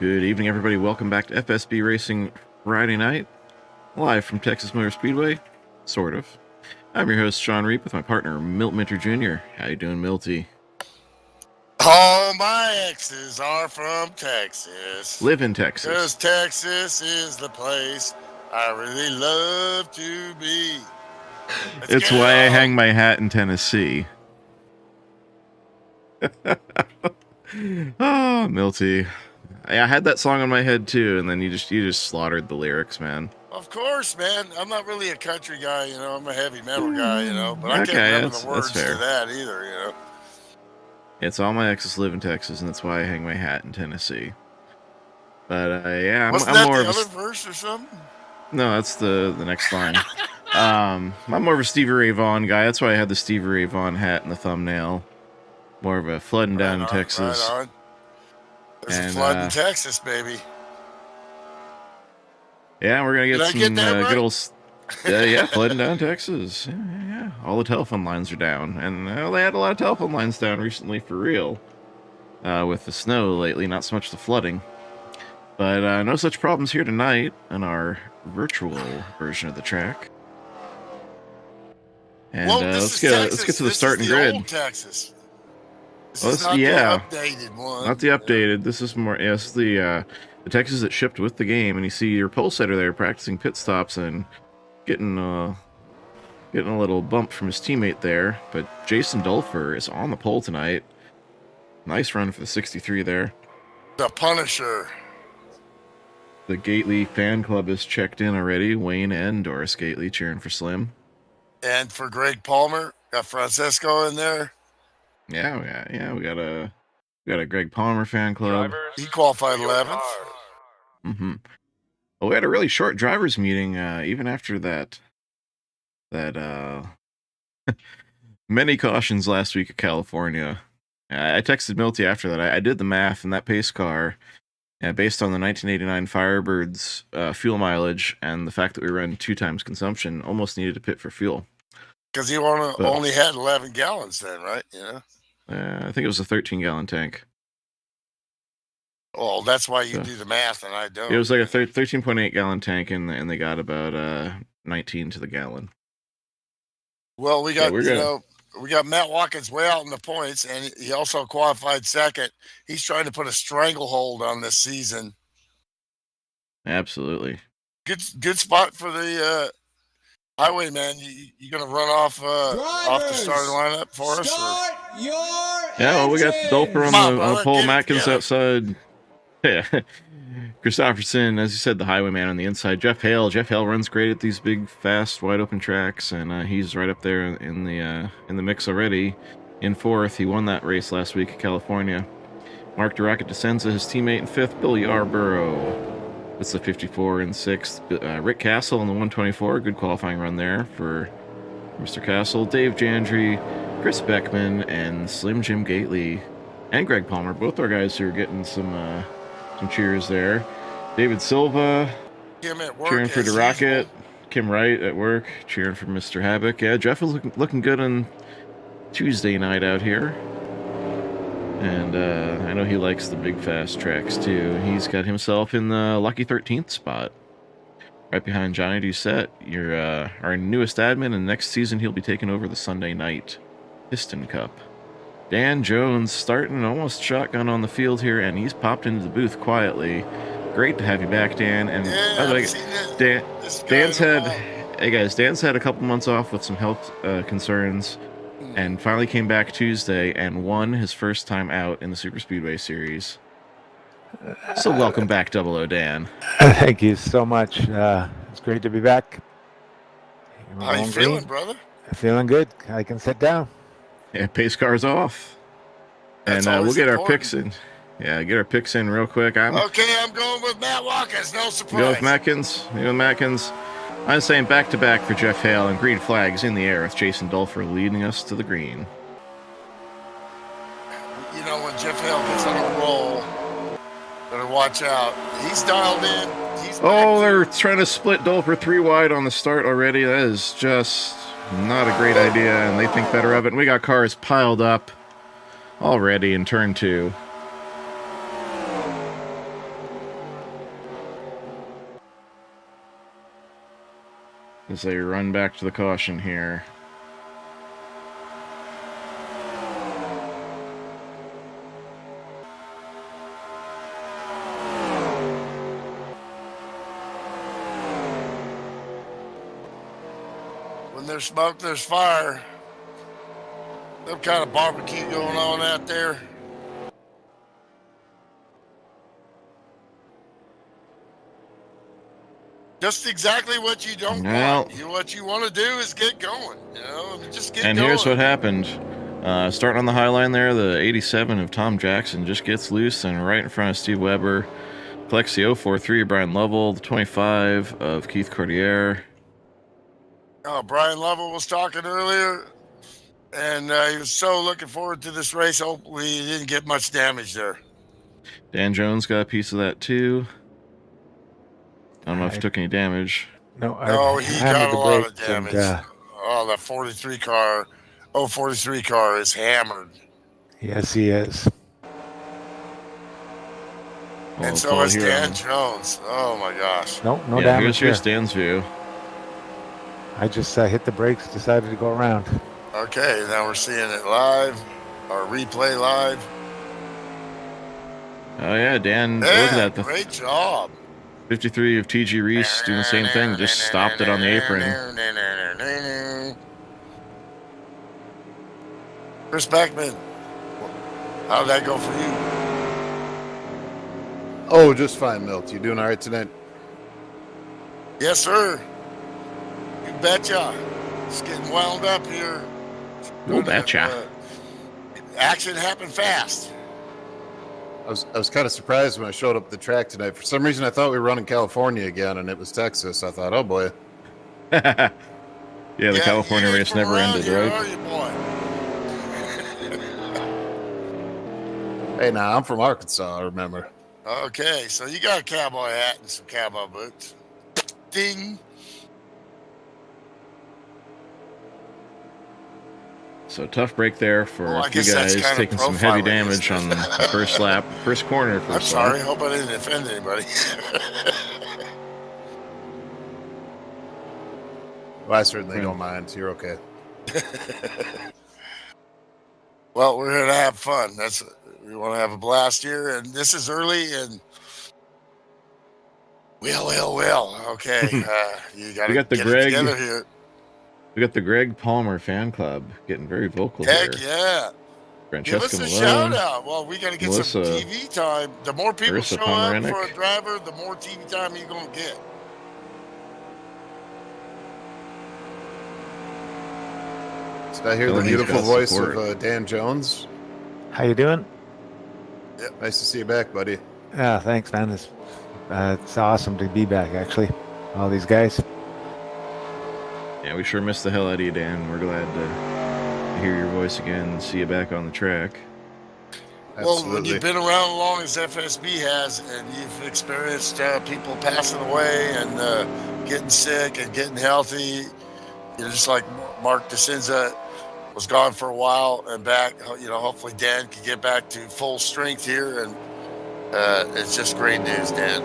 Good evening, everybody. Welcome back to FSB Racing Friday night, live from Texas Motor Speedway, sort of. I'm your host, Shawn Reap, with my partner, Milt Minter Jr. How you doing, Milty? All my exes are from Texas. Live in Texas. Because Texas is the place I really love to be. It's why I hang my hat in Tennessee. Oh, Milty. I had that song on my head too, and then you just slaughtered the lyrics, man. Of course, man. I'm not really a country guy, I'm a heavy metal guy, but I can't remember the words to that either, It's all my exes live in Texas, and that's why I hang my hat in Tennessee. But yeah, Wasn't I'm that more the of other verse or something? No, that's the next line. I'm more of a Stevie Ray Vaughan guy. That's why I had the Stevie Ray Vaughan hat in the thumbnail. More of a flooding down in Texas. Right on. There's a flood in Texas, baby. Yeah, we're gonna get some right? good old. Yeah, flooding down Texas. Yeah. All the telephone lines are down, and they had a lot of telephone lines down recently for real. With the snow lately, not so much the flooding. But no such problems here tonight on our virtual version of the track. And let's get to the starting grid. Old Texas. This is not the updated one. Not the updated. This is more. Yes, the Texas that shipped with the game, and you see your pole setter there practicing pit stops and getting a little bump from his teammate there. But Jason Dulfer is on the pole tonight. Nice run for the 63 there. The Punisher. The Gately fan club is checked in already. Wayne and Doris Gately cheering for Slim. And for Greg Palmer, got Francesco in there. Yeah. We got a Greg Palmer fan club. He qualified 11th. Mm-hmm. Well, we had a really short drivers meeting, even after that many cautions last week at California. I texted Milty after that. I did the math, and that pace car, based on the 1989 Firebirds fuel mileage and the fact that we ran 2 times consumption, almost needed to pit for fuel. Because he only had 11 gallons then, right? I think it was a 13-gallon tank. Well, that's why you do the math, and I don't. It was like a 13.8-gallon tank, and they got about 19 to the gallon. Well, we got we got Matt Watkins way out in the points, and he also qualified second. He's trying to put a stranglehold on this season. Absolutely. Good spot for the Highwayman. You gonna run off the starting lineup for us? Yeah, well, we got Dulfer on the pole, Matkins outside. Yeah. Christopherson, as you said, the Highwayman on the inside. Jeff Hale runs great at these big, fast, wide open tracks, and he's right up there in the mix already. In 4th, he won that race last week at California. Mark DeRocket DeSenza, his teammate in 5th. Bill Yarborough. That's the 54 in 6th. Rick Castle in the 124. Good qualifying run there for Mr. Castle. Dave Jandry, Chris Beckman, and Slim Jim Gately, and Greg Palmer. Both our guys who are getting some cheers there. David Silva cheering for DeRocket. Kim Wright at work cheering for Mr. Havoc. Yeah, Jeff is looking good on Tuesday night out here. And I know he likes the big fast tracks too. He's got himself in the lucky 13th spot, right behind Johnny Doucette, our newest admin, and next season he'll be taking over the Sunday night Piston Cup. Dan Jones starting almost shotgun on the field here, and he's popped into the booth quietly. Great to have you back, Dan. And by the way, Dan's had a couple months off with some health concerns, and finally came back Tuesday and won his first time out in the Super Speedway Series. So welcome back, 00 Dan. Thank you so much. It's great to be back. How you feeling, brother? Feeling good. I can sit down. Yeah, pace car's off. And we'll get our picks in. Yeah, get our picks in real quick. I'm going with Matt Watkins. No surprise. You go with Matkins. I'm saying back-to-back for Jeff Hale, and green flags in the air with Jason Dulfer leading us to the green. When Jeff Hale gets on a roll, better watch out. He's dialed in. They're trying to split Dulfer 3 wide on the start already. That is just not a great idea, and they think better of it. And we got cars piled up already in turn 2. as they run back to the caution here. When there's smoke, there's fire. Some kind of barbecue going on out there. Just exactly what you don't want. What you want to do is get going. Just get going. And here's what happened. Starting on the high line there, the 87 of Tom Jackson just gets loose and right in front of Steve Weber. Collects the 043 of Brian Lovell, the 25 of Keith Cordier. Brian Lovell was talking earlier, and he was so looking forward to this race. Hopefully he didn't get much damage there. Dan Jones got a piece of that too. I don't know if he took any damage. No, he got a lot of damage. That 43 car, 043 car is hammered. Yes, he is. And so is Dan Jones. Oh my gosh. No damage. Here's Dan's view. I just hit the brakes, decided to go around. Okay, now we're seeing it live, or replay live. Oh yeah, Dan, look at that. Great job. 53 of TG Reese doing the same thing, just stopped it on the apron. Chris Beckman, how did that go for you? Oh, just fine, Milt. You doing all right tonight? Yes, sir. You betcha. It's getting wound up here. You betcha. Action happened fast. I was kind of surprised when I showed up at the track tonight. For some reason, I thought we were running California again, and it was Texas. I thought, oh boy. The California race never ended, right? Are you, boy? Hey, now I'm from Arkansas. Remember? Okay, so you got a cowboy hat and some cowboy boots. Ding. So tough break there for a few guys taking some heavy damage on the first lap, first corner. I'm sorry. Hope I didn't offend anybody. Well, I certainly don't mind. You're okay. Well, we're here to have fun. We want to have a blast here, and this is early. And well. Okay, you got to get together here. We got the Greg Palmer fan club getting very vocal here. Heck yeah. Francesca Give us a Malone, shout out. Well, we got to get some TV time. The more people show up for a driver, the more TV time you're going to get. Did I hear the beautiful voice of Dan Jones? How you doing? Yep. Nice to see you back, buddy. Yeah, thanks, man. It's awesome to be back, actually. All these guys. Yeah, we sure missed the hell out of you, Dan. We're glad to hear your voice again and see you back on the track. Well, when you've been around as long as FSB has, and you've experienced people passing away and getting sick and getting healthy, just like Mark DeCenza was gone for a while and back. Hopefully Dan can get back to full strength here, and it's just great news, Dan.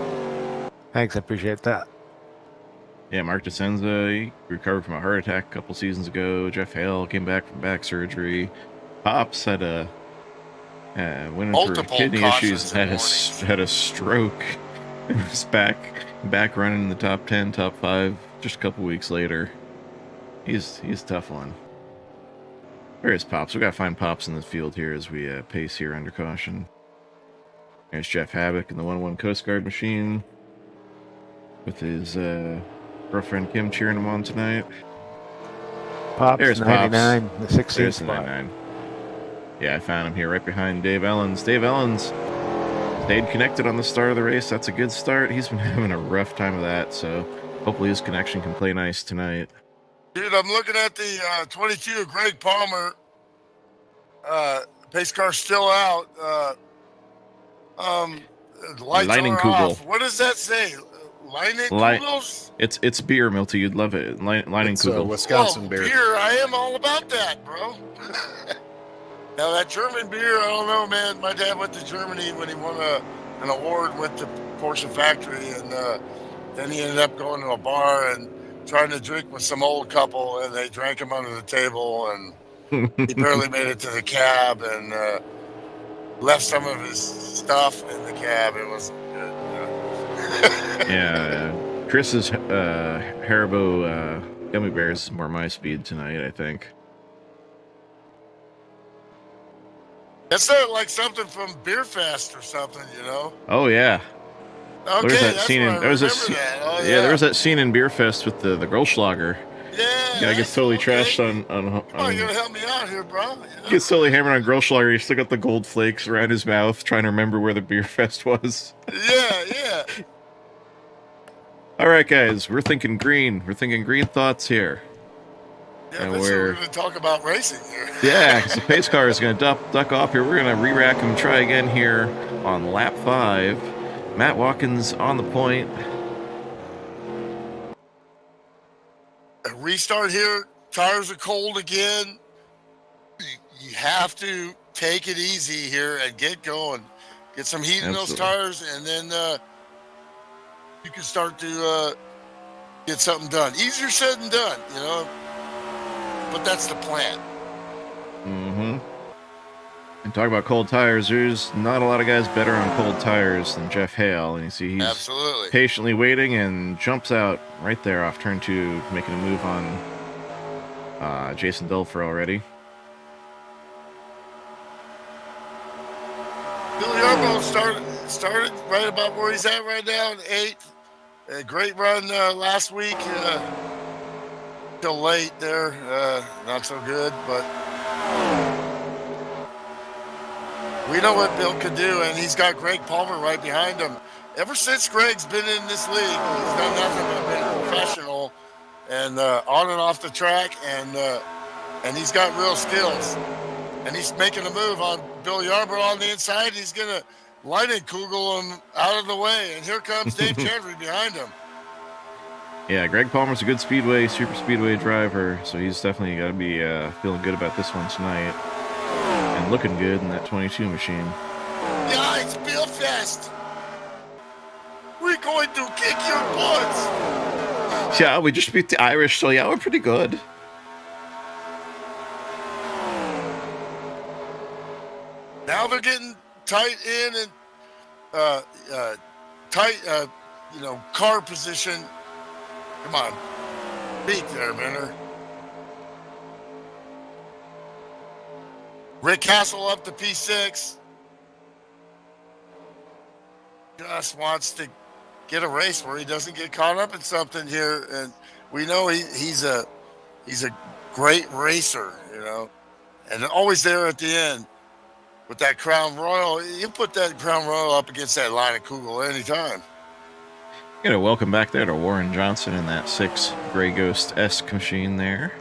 Thanks, I appreciate that. Yeah, Mark DeCenza, he recovered from a heart attack a couple seasons ago. Jeff Hale came back from back surgery. Pops had went in for kidney issues, had a stroke, and was back running in the top 10, top 5 just a couple weeks later. He's a tough one. Where is Pops? We gotta find Pops in the field here as we pace here under caution. There's Jeff Havoc in the 1-1 Coast Guard machine with his girlfriend Kim cheering him on tonight. Pops, there's 99, Pops. the 16th There's spot. 99. Yeah, I found him here right behind Dave Ellens. Dave Ellens stayed connected on the start of the race. That's a good start. He's been having a rough time of that, so hopefully his connection can play nice tonight. Dude, I'm looking at the 22 of Greg Palmer. Pace car still out. Lights are off. What does that say? Leinenkugels? It's beer, Milty. You'd love it. Leinenkugel. Wisconsin beer. I am all about that, bro. Now that German beer, I don't know, man. My dad went to Germany when he won an award with the Porsche factory, and then he ended up going to a bar and trying to drink with some old couple, and they drank him under the table, and he barely made it to the cab, and left some of his stuff in the cab. It was good. Yeah, Chris's Haribo gummy bears is more my speed tonight, I think. That's not like something from Beer Fest or something, you know? Oh yeah. Okay, There's that that's scene where in I there was remember that. Oh, yeah, there was that scene in Beer Fest with the Grillschlager. Yeah. Guy gets totally okay. trashed on Come on, you're gonna help me out here, bro. You know? Gets totally hammered on Grillschlager. He still got the gold flakes around his mouth, trying to remember where the Beer Fest was. Yeah. All right, guys, we're thinking green. We're thinking green thoughts here. Yeah, And we're going to talk about racing here. Yeah, because the pace car is going to duck off here. We're going to re-rack and try again here on lap 5. Matt Watkins on the point. A restart here. Tires are cold again. You have to take it easy here and get going. Get some heat in those tires, and then you can start to get something done. Easier said than done, you know. But that's the plan. Mm-hmm. And talk about cold tires. There's not a lot of guys better on cold tires than Jeff Hale. And you see he's absolutely patiently waiting and jumps out right there off turn 2, making a move on Jason Dulfer already. Billy Arbo started right about where he's at right now in 8th. A great run last week. Till late there, not so good, but we know what Bill could do, and he's got Greg Palmer right behind him. Ever since Greg's been in this league, he's done nothing but been professional and on and off the track, and he's got real skills. And he's making a move on Bill Yarborough on the inside. He's going to Leinenkugel him out of the way, and here comes Dave Chadry behind him. Yeah, Greg Palmer's a good super speedway driver, so he's definitely got to be feeling good about this one tonight. And looking good in that 22 machine. Yeah, it's Bill Fest. We're going to kick your butts. Yeah, we just beat the Irish, so yeah, we're pretty good. Now they're getting tight in and tight, car position. Come on. Beat there, Minner. Rick Castle up to P6. Just wants to get a race where he doesn't get caught up in something here. And we know he's a great racer, you know, and always there at the end with that Crown Royal. You put that Crown Royal up against that Leinenkugel anytime. Welcome back there to Warren Johnson in that 6 Grey Ghost-esque machine there.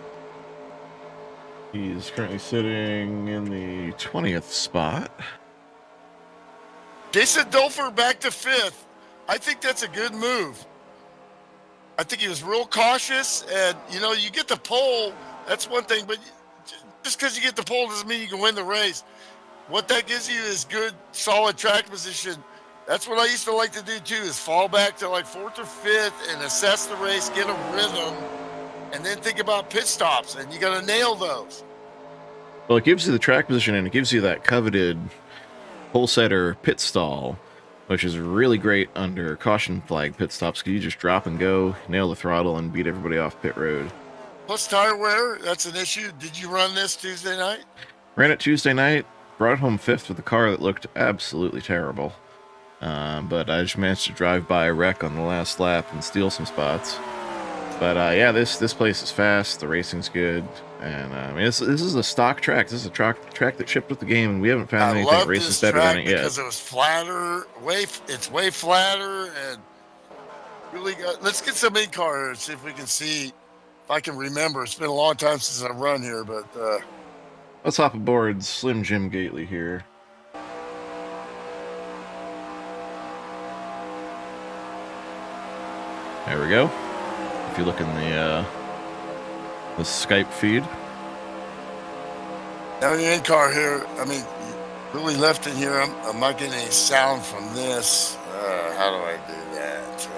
He's currently sitting in the 20th spot. Jason Dulfer back to 5th. I think that's a good move. I think he was real cautious, and, you get the pole, that's one thing, but just because you get the pole doesn't mean you can win the race. What that gives you is good, solid track position. That's what I used to like to do, too, is fall back to like 4th or 5th and assess the race, get a rhythm, and then think about pit stops, and you got to nail those. Well, it gives you the track position, and it gives you that coveted pole setter pit stall, which is really great under caution flag pit stops, because you just drop and go, nail the throttle, and beat everybody off pit road. Plus tire wear, that's an issue. Did you run this Tuesday night? Ran it Tuesday night, brought it home 5th with a car that looked absolutely terrible. But I just managed to drive by a wreck on the last lap and steal some spots. But yeah, this place is fast. The racing's good, and this is a stock track. This is a track that shipped with the game, and we haven't found anything that races better than it yet. Because it was flatter, it's way flatter, and really good. Let's get some in-car here and see if we can see if I can remember. It's been a long time since I've run here, but let's hop aboard Slim Jim Gately here. There we go. If you look in the Skype feed. Now you're in car here. I mean, really left in here. I'm not getting any sound from this. How do I do that?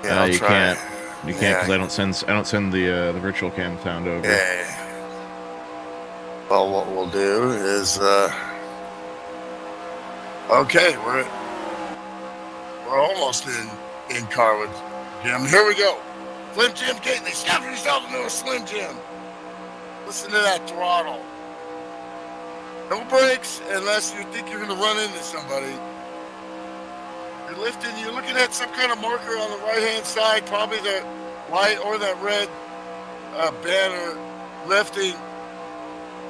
Yeah, I'll you try. can't. You can't because I don't send the virtual cam sound over. Yeah. Well, what we'll do is okay, we're almost in Carwood, Jim. Here we go. Slim Jim Gately, stuff yourself into a Slim Jim. Listen to that throttle. No brakes unless you think you're going to run into somebody. You're lifting, you're looking at some kind of marker on the right-hand side, probably the white or that red banner lifting.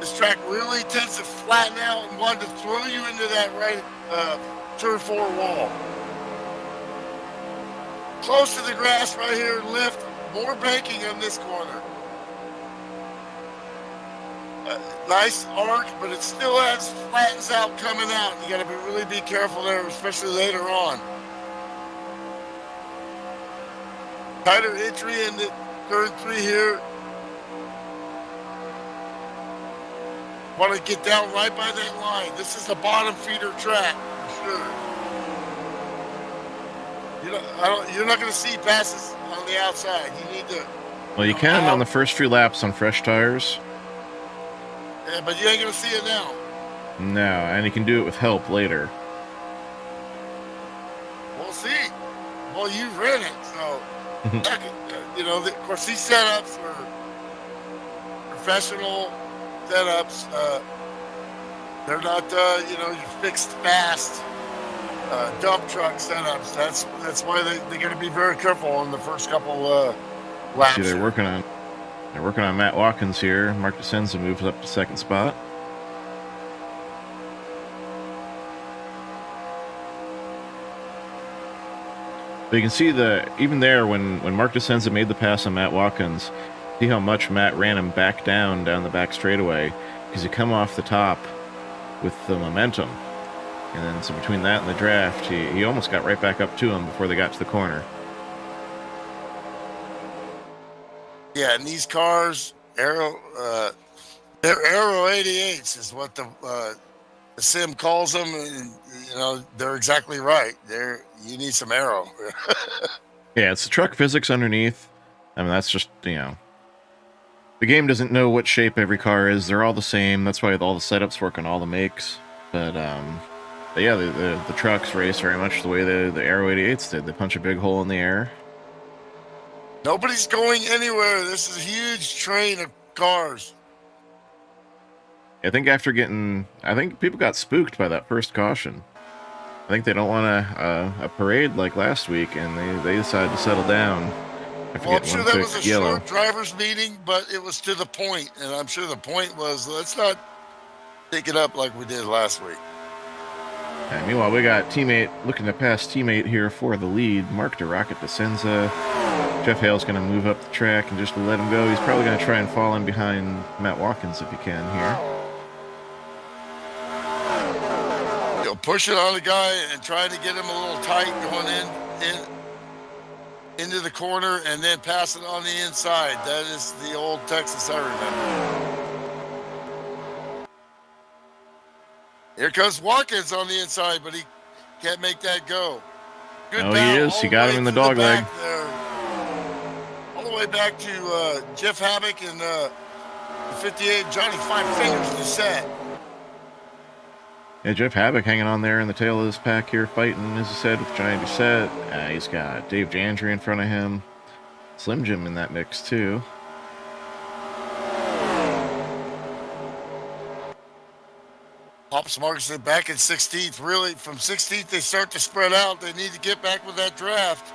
This track really tends to flatten out and want to throw you into that right turn 4 wall. Close to the grass right here, lift, more banking on this corner. Nice arc, but it still flattens out coming out. You got to really be careful there, especially later on. Tighter entry in the turn 3 here. Want to get down right by that line. This is the bottom feeder track for sure. You're not going to see passes on the outside. You need to. Well, you can on the first few laps on fresh tires. Yeah, but you ain't going to see it now. No, and you can do it with help later. We'll see. Well, you've ran it, so of course these setups are professional setups. They're not your fixed fast dump truck setups. That's why they got to be very careful on the first couple laps. See, they're working on Matt Watkins here. Mark DeSenza moves up to second spot. But you can see even there when Mark DeSenza made the pass on Matt Watkins, see how much Matt ran him back down the back straightaway because he come off the top with the momentum. And then so between that and the draft, he almost got right back up to him before they got to the corner. Yeah, and these cars, they're Aero 88s is what the sim calls them, and they're exactly right. You need some aero. Yeah, it's the truck physics underneath. I mean, that's just the game doesn't know what shape every car is. They're all the same. That's why all the setups work on all the makes. But yeah, the trucks race very much the way the Aero 88s did. They punch a big hole in the air. Nobody's going anywhere. This is a huge train of cars. I think people got spooked by that first caution. I think they don't want a parade like last week, and they decided to settle down. Well, I'm sure that was a short driver's meeting, but it was to the point, and I'm sure the point was, let's not take it up like we did last week. And meanwhile, we got teammate looking to pass teammate here for the lead. Mark DeRocket DeSenza. Jeff Hale's going to move up the track and just let him go. He's probably going to try and fall in behind Matt Watkins if he can here. Push it on the guy and try to get him a little tight going into the corner and then pass it on the inside. That is the old Texas I remember. Here comes Watkins on the inside, but he can't make that go. Good he is. He got him in the dog leg. All the way back to Jeff Havoc and the 58 Johnny Five Fingers in the set. Yeah, Jeff Havoc hanging on there in the tail of this pack here, fighting, as I said, with Johnny Doucette. He's got Dave Jandry in front of him. Slim Jim in that mix, too. Pops Markson back in 16th. Really, from 16th, they start to spread out. They need to get back with that draft.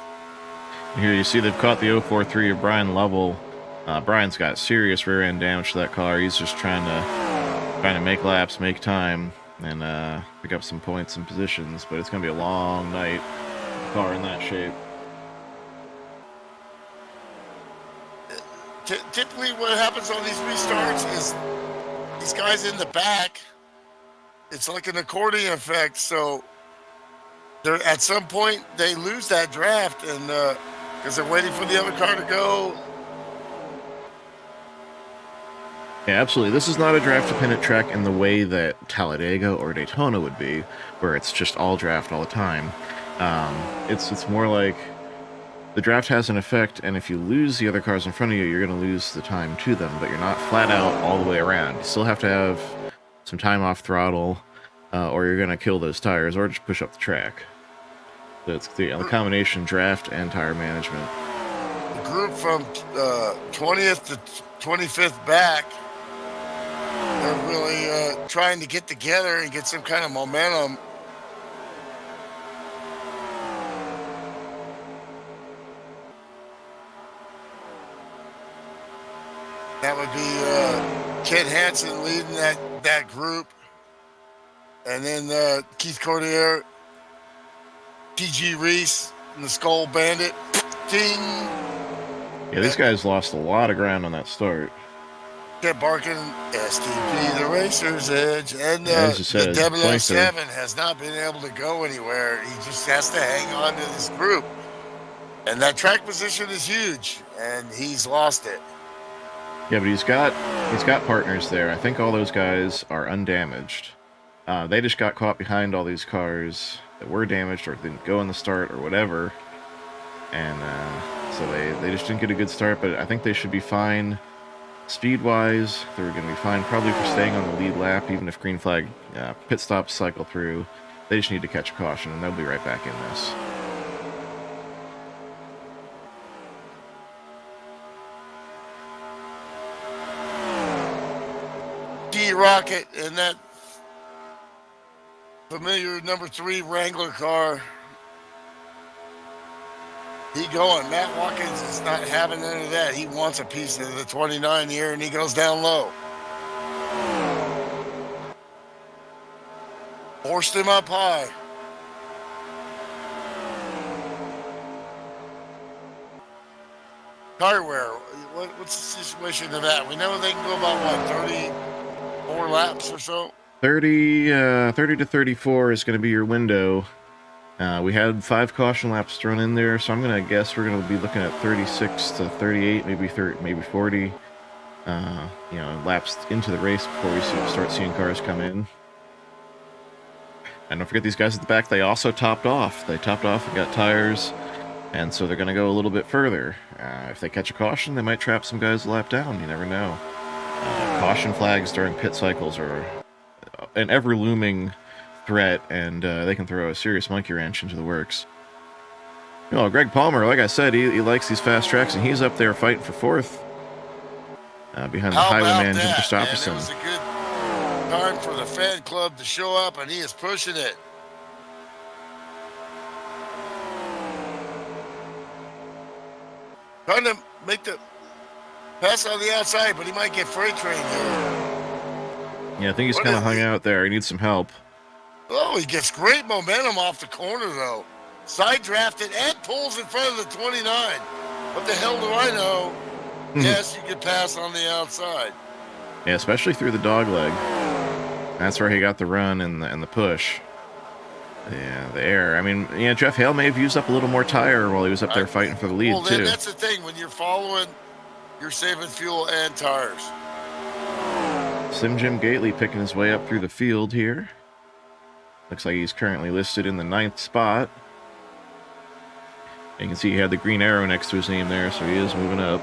Here you see they've caught the 043 of Brian Lovell. Brian's got serious rear end damage to that car. He's just trying to make laps, make time, and pick up some points and positions, but it's going to be a long night with the car in that shape. Typically what happens on these restarts is these guys in the back, it's like an accordion effect, so they're at some point they lose that draft, and because they're waiting for the other car to go. Yeah, absolutely. This is not a draft-dependent track in the way that Talladega or Daytona would be, where it's just all draft all the time. It's more like the draft has an effect, and if you lose the other cars in front of you, you're going to lose the time to them, but you're not flat out all the way around. You still have to have some time off throttle, or you're going to kill those tires, or just push up the track. So it's the combination draft and tire management. The group from 20th to 25th back, they're really trying to get together and get some kind of momentum. That would be Kent Hansen leading that group. And then Keith Cordier, T.G. Reese, and the Skull Bandit. Ding! Yeah, these guys lost a lot of ground on that start. Kept barking, STP, the Racer's Edge. And yeah, said, the 007 has not been able to go anywhere. He just has to hang on to this group. And that track position is huge, and he's lost it. Yeah, but he's got partners there. I think all those guys are undamaged. They just got caught behind all these cars that were damaged or didn't go in the start or whatever. And so they just didn't get a good start, but I think they should be fine speed-wise. They're going to be fine probably for staying on the lead lap, even if green flag pit stops cycle through. They just need to catch a caution, and they'll be right back in this. D-Rocket in that familiar number 3 Wrangler car. He going. Matt Watkins is not having any of that. He wants a piece of the 29 here, and he goes down low. Forced him up high. Tire wear. What's the situation of that? We know they can go about, what, 34 laps or so? 30 to 34 is going to be your window. We had 5 caution laps thrown in there, so I'm going to guess we're going to be looking at 36 to 38, maybe 40, laps into the race before we start seeing cars come in. And don't forget these guys at the back, they also topped off. They topped off and got tires, and so they're going to go a little bit further. If they catch a caution, they might trap some guys a lap down. You never know. Caution flags during pit cycles are an ever-looming threat, and they can throw a serious monkey wrench into the works. Greg Palmer, like I said, he likes these fast tracks, and he's up there fighting for 4th behind the highwayman Jim Christopherson. It was a good time for the fan club to show up, and he is pushing it. Trying to make the pass on the outside, but he might get freight train here. Yeah, I think he's kind of hung out there. He needs some help. Oh, he gets great momentum off the corner, though. Side drafted and pulls in front of the 29. What the hell do I know? Yes, you can pass on the outside. Yeah, especially through the dog leg. That's where he got the run and the push. Yeah, the air. I mean, Jeff Hale may have used up a little more tire while he was up there fighting for the lead, well, then too. That's the thing. When you're following, you're saving fuel and tires. Slim Jim Gately picking his way up through the field here. Looks like he's currently listed in the 9th spot. You can see he had the green arrow next to his name there, so he is moving up.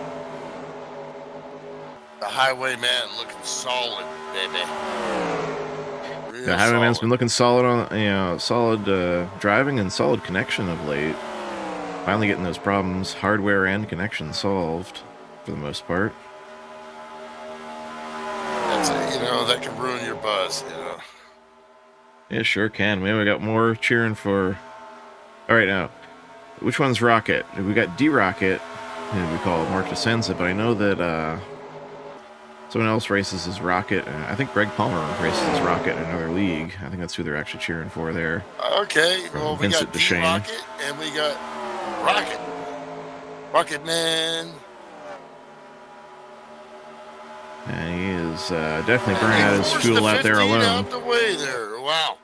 The highwayman looking solid, baby. The highwayman's been looking solid on, solid driving and solid connection of late. Finally getting those problems, hardware and connection, solved for the most part. That's it, that can ruin your buzz, Yeah, sure can. Maybe we got more cheering for. All right, now, which one's Rocket? We got D-Rocket, who we call Mark DeSenza, but I know that someone else races as Rocket, and I think Greg Palmer races as Rocket in another league. I think that's who they're actually cheering for there. Okay, well, we got D-Rocket, and we got Rocket. Rocket Man. And he is definitely burning out his fuel out there alone. Out the way there. Wow.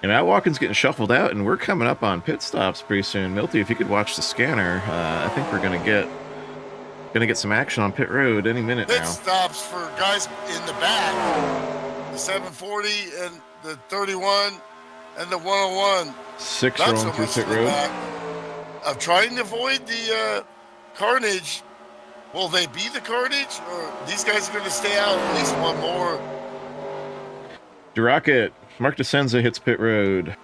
And Matt Watkins getting shuffled out, and we're coming up on pit stops pretty soon. Milty, if you could watch the scanner, I think we're gonna get some action on pit road any minute now. Pit stops for guys in the back. The 740 and the 31 and the 101. 6 Not rolling so through much pit in the road. back. Of trying to avoid the carnage. Will they be the carnage, or these guys are going to stay out at least one more? DeRocket, Mark DeSenza hits pit road.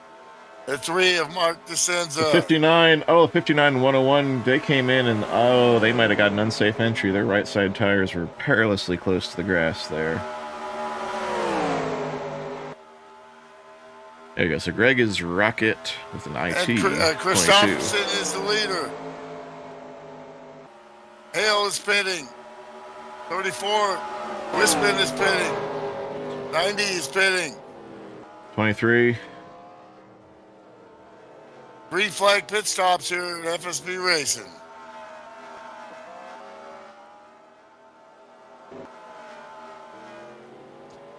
The 3 of Mark DeSenza. The 59, 59 and 101, they came in and, they might have got an unsafe entry. Their right side tires were perilously close to the grass there. There you go. So Greg is Rocket with an IT. And Christopherson is the leader. Hale is pitting. 34. Winston is pitting. 90 is pitting. 23. Green flag pit stops here at FSB Racing.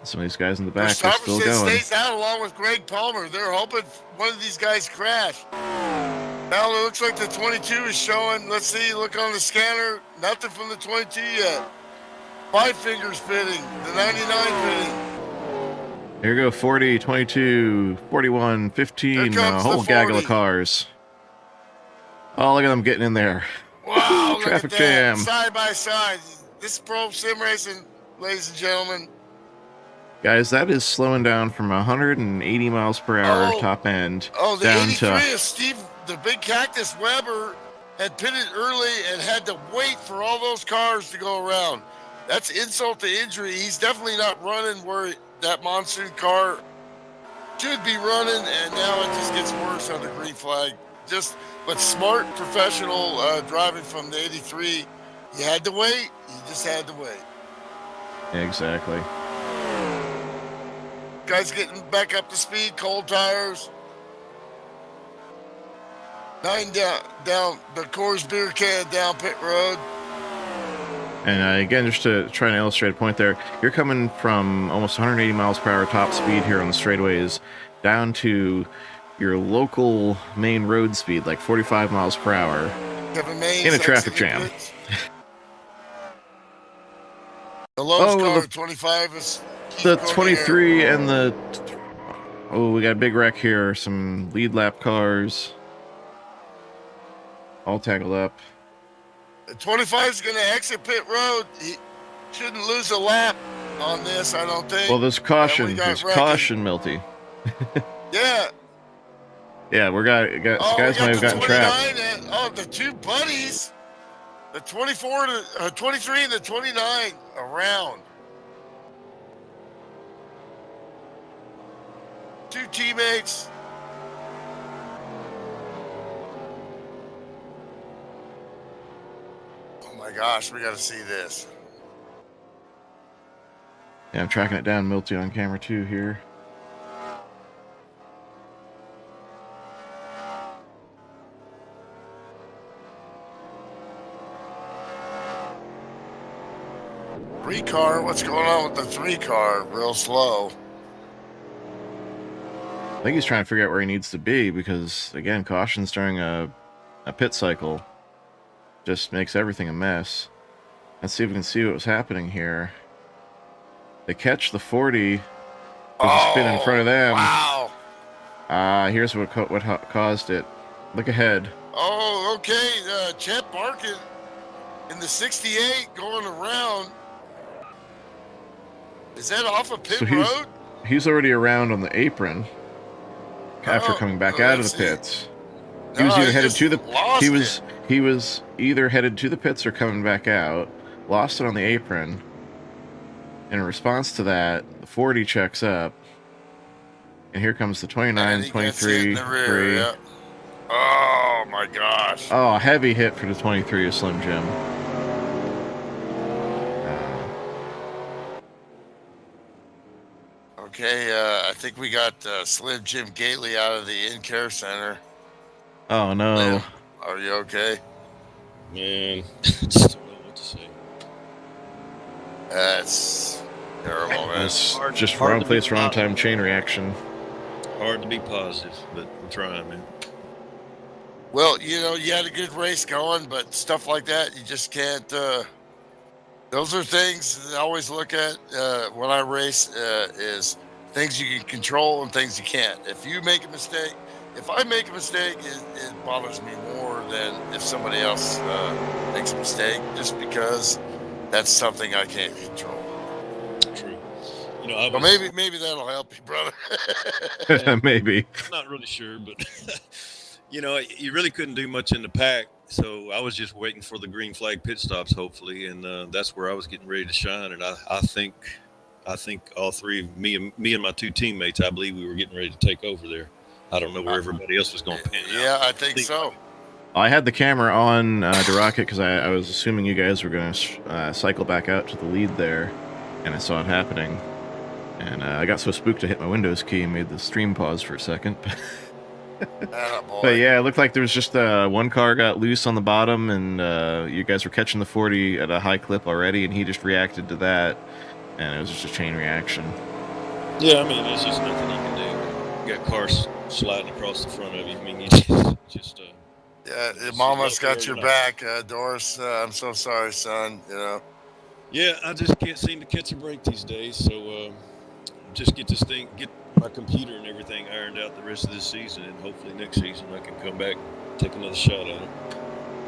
Some of these guys in the back are still going. Stays out along with Greg Palmer. They're hoping one of these guys crash. Now it looks like the 22 is showing. Let's see. Look on the scanner. Nothing from the 22 yet. 5 fingers pitting. The 99 pitting. Here we go. 40, 22, 41, 15. A whole gaggle of cars. Oh, look at them getting in there. Wow. Traffic look at that. jam. Side by side. This is pro sim racing, ladies and gentlemen. Guys, that is slowing down from 180 miles per hour top end the down 83 to of Steve, the big Cactus Weber, had pitted early and had to wait for all those cars to go around. That's insult to injury. He's definitely not running where that monsoon car should be running, and now it just gets worse on the green flag. But smart professional driving from the 83. You had to wait. You just had to wait. Exactly. Guys getting back up to speed, cold tires. 9 down the Coors beer can down pit road. And again, just to try and illustrate a point there, you're coming from almost 180 miles per hour top speed here on the straightaways down to your local main road speed, like 45 miles per hour, in a traffic jam. The lowest car, 25 is... The 23 and the... Oh, we got a big wreck here. Some lead lap cars. All tangled up. The 25 is going to exit pit road. He shouldn't lose a lap on this, I don't think. Well, there's caution. There's caution, Milty. Yeah. Yeah, guys might have gotten trapped. The 2 buddies. The 23 and the 29 around. 2 teammates. Oh my gosh, we got to see this. Yeah, I'm tracking it down, Milty, on camera too here. Three car, what's going on with the 3 car? Real slow. I think he's trying to figure out where he needs to be because, again, cautions during a pit cycle just makes everything a mess. Let's see if we can see what was happening here. They catch the 40. There's a spin in front of them. Wow. Here's what caused it. Look ahead. Oh, okay. Chet Barkin in the 68 going around. Is that off of pit road? He's already around on the apron after coming back out of the pits. He was either headed to the he was either headed to the pits or coming back out. Lost it on the apron. In response to that, the 40 checks up. And here comes the 29, 23, 3. Yeah. Oh my gosh. Oh, heavy hit for the 23 of Slim Jim. Okay, I think we got Slim Jim Gately out of the in-care center. Oh, no. Lynn, are you okay? Man, just don't know what to say. That's terrible, man. It's just wrong place, wrong time chain reaction. Hard to be positive, but I'm trying, man. Well, you know, you had a good race going, but stuff like that, you just can't... those are things that I always look at when I race is things you can control and things you can't. If you make a mistake, if I make a mistake, it bothers me more than if somebody else makes a mistake, just because that's something I can't control. True. You know, Well, maybe that'll help you, brother. Maybe. I'm not really sure, but you know, you really couldn't do much in the pack. So I was just waiting for the green flag pit stops, hopefully, and that's where I was getting ready to shine. And I think all three of me and my two teammates, I believe we were getting ready to take over there. I don't know where everybody else was going to pan out. Yeah, I think so. I had the camera on DeRocket because I was assuming you guys were going to cycle back out to the lead there, and I saw it happening. And I got so spooked I hit my Windows key and made the stream pause for a second. But yeah, it looked like there was just one car got loose on the bottom, and you guys were catching the 40 at a high clip already, and he just reacted to that, and it was just a chain reaction. Yeah, I mean, there's just nothing you can do. You got cars sliding across the front of you. I mean, you just yeah, Mama's got your back, Doris. I'm so sorry, son. You know. Yeah, I just can't seem to catch a break these days. So just get my computer and everything ironed out the rest of this season, and hopefully next season I can come back and take another shot at it.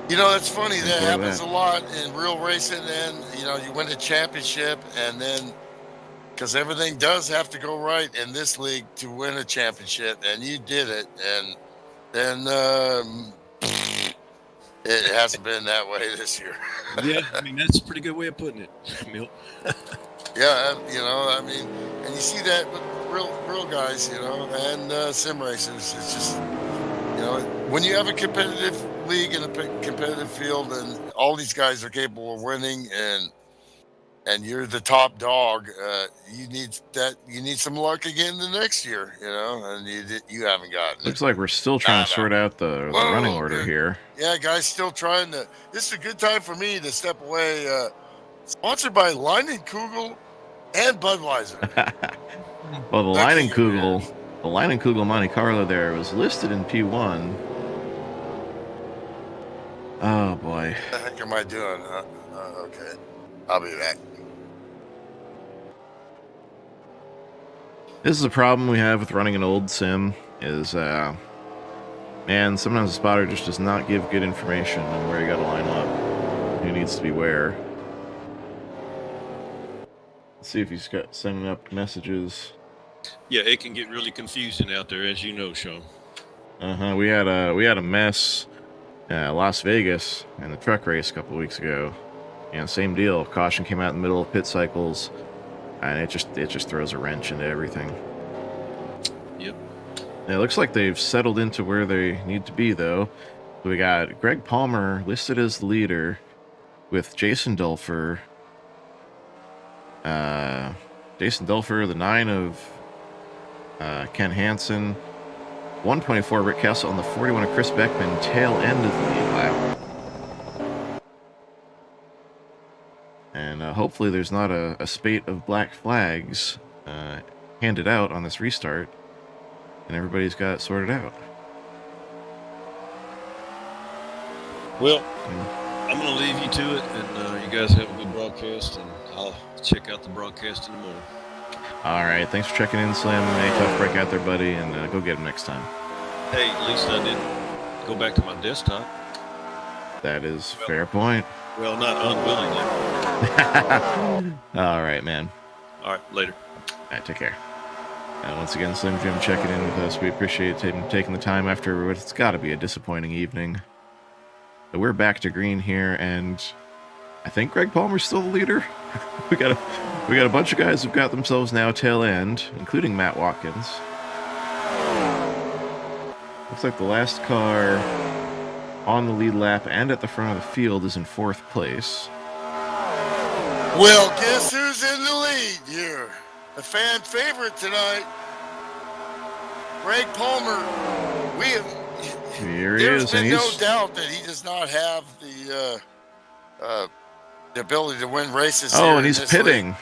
You know, it's funny. That happens a lot in real racing. And you win a championship, and then because everything does have to go right in this league to win a championship, and you did it, and then it hasn't been that way this year. Yeah, I mean, that's a pretty good way of putting it, Milt. Yeah, I mean, and you see that with real guys, and sim racers. It's just, when you have a competitive league and a competitive field, and all these guys are capable of winning, and you're the top dog, you need some luck again the next year, and you haven't gotten it. Looks like we're still trying to sort out the running order here. Yeah, guys, still trying to. This is a good time for me to step away. Sponsored by Leinenkugel and Budweiser. Well, the Leinenkugel Monte Carlo there was listed in P1. Oh boy. What the heck am I doing? Okay, I'll be back. This is a problem we have with running an old sim, is, man, sometimes the spotter just does not give good information on where you gotta line up, who needs to be where. Let's see if he's sending up messages. Yeah, it can get really confusing out there, as you know, Shawn. We had a mess, Las Vegas, in the truck race a couple weeks ago. And same deal, caution came out in the middle of pit cycles, and it just throws a wrench into everything. Yep. It looks like they've settled into where they need to be, though. We got Greg Palmer listed as the leader, with Jason Dulfer. Jason Dulfer, the 9 of Ken Hansen, 124 Rick Kessel, and the 41 of Chris Beckman, tail end of the lead lap. And hopefully there's not a spate of black flags handed out on this restart, and everybody's got it sorted out. Well, I'm going to leave you to it, and you guys have a good broadcast, and I'll check out the broadcast in the morning. All right, thanks for checking in, Slim. Hey, tough break out there, buddy, and go get him next time. Hey, at least I didn't go back to my desktop. That is fair point. Well, not unwillingly. All right, man. All right, later. All right, take care. Once again, Slim Jim checking in with us. We appreciate taking the time after what's got to be a disappointing evening. But we're back to green here, and I think Greg Palmer's still the leader. we got a bunch of guys who've got themselves now tail end, including Matt Watkins. Looks like the last car on the lead lap and at the front of the field is in 4th place. Well, guess who's in the lead here? The fan favorite tonight, Greg Palmer. Here he is, there's been no doubt that he does not have the ability to win races. Oh, and he's pitting. League.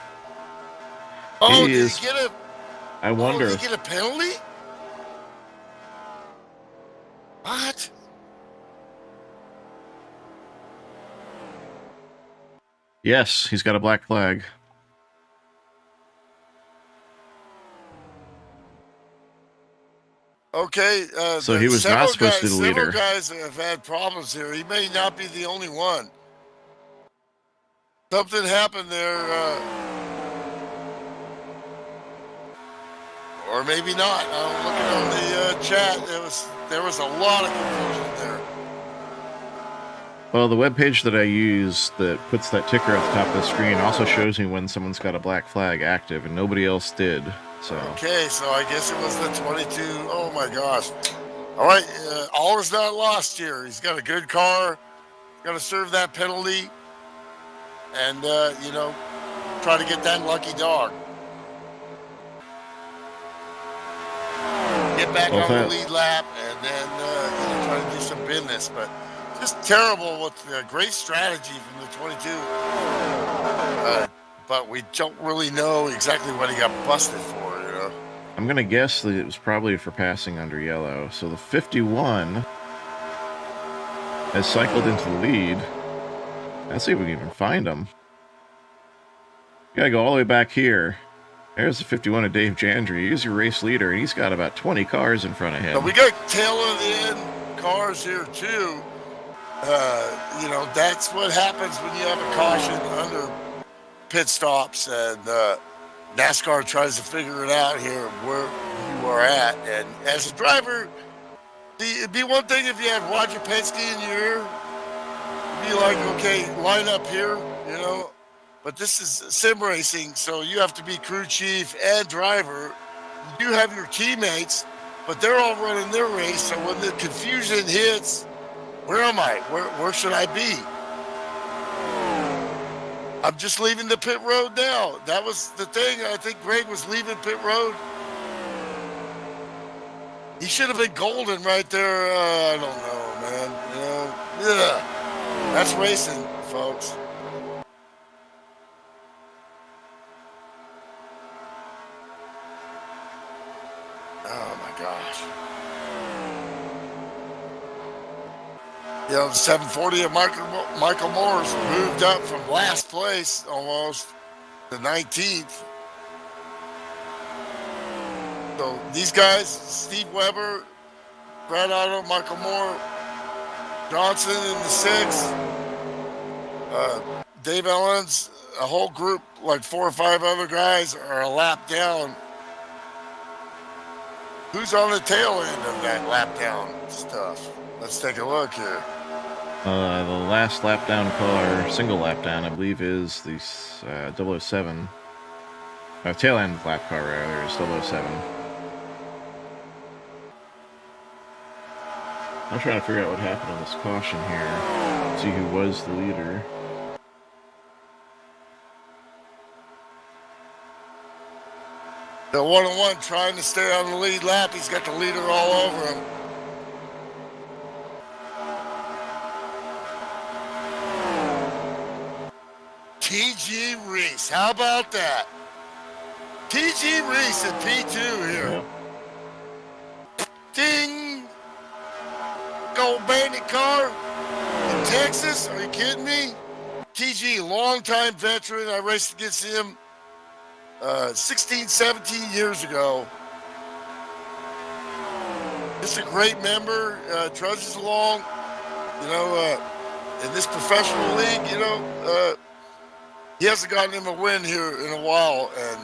Oh, did he get a? I wonder. Did he get a penalty? What? Yes, he's got a black flag. Okay. So he was not supposed to be the leader. Several guys have had problems here. He may not be the only one. Something happened there, or maybe not. I'm looking on the chat. There was a lot of confusion there. Well, the webpage that I use that puts that ticker at the top of the screen also shows me when someone's got a black flag active, and nobody else did. So okay, so I guess it was the 22. Oh my gosh! All right, all is not lost here. He's got a good car. Got to serve that penalty, and try to get that lucky dog. Get back on the lead lap, and then try to do some business, but. Just terrible with the great strategy from the 22. But we don't really know exactly what he got busted for, I'm going to guess that it was probably for passing under yellow. So the 51 has cycled into the lead. Let's see if we can even find him. You got to go all the way back here. There's the 51 of Dave Jandry. He's your race leader, and he's got about 20 cars in front of him. But we got tail of the end cars here, too. That's what happens when you have a caution under pit stops, and NASCAR tries to figure it out here where you are at. And as a driver, it'd be one thing if you had Roger Penske in your ear. It'd be like, okay, line up here, But this is sim racing, so you have to be crew chief and driver. You do have your teammates, but they're all running their race, so when the confusion hits, where am I? Where should I be? I'm just leaving the pit road now. That was the thing. I think Greg was leaving pit road. He should have been golden right there. I don't know, man. That's racing, folks. Oh my gosh. The 740 of Michael Moore's moved up from last place almost to 19th. So these guys, Steve Weber, Brad Otto, Michael Moore, Johnson in the 6th, Dave Ellens, a whole group, like 4 or 5 other guys are a lap down. Who's on the tail end of that lap down stuff? Let's take a look here. The last lap down car, single lap down, I believe, is the 007. Tail end lap car, rather, is 007. I'm trying to figure out what happened on this caution here. See who was the leader. The 101 trying to stay on the lead lap. He's got the leader all over him. T.G. Reese, how about that? T.G. Reese at P2 here. Yep. Ding! Gold bandit car in Texas. Are you kidding me? T.G., longtime veteran. I raced against him 16, 17 years ago. Just a great member. Trudges along. In this professional league, he hasn't gotten him a win here in a while, and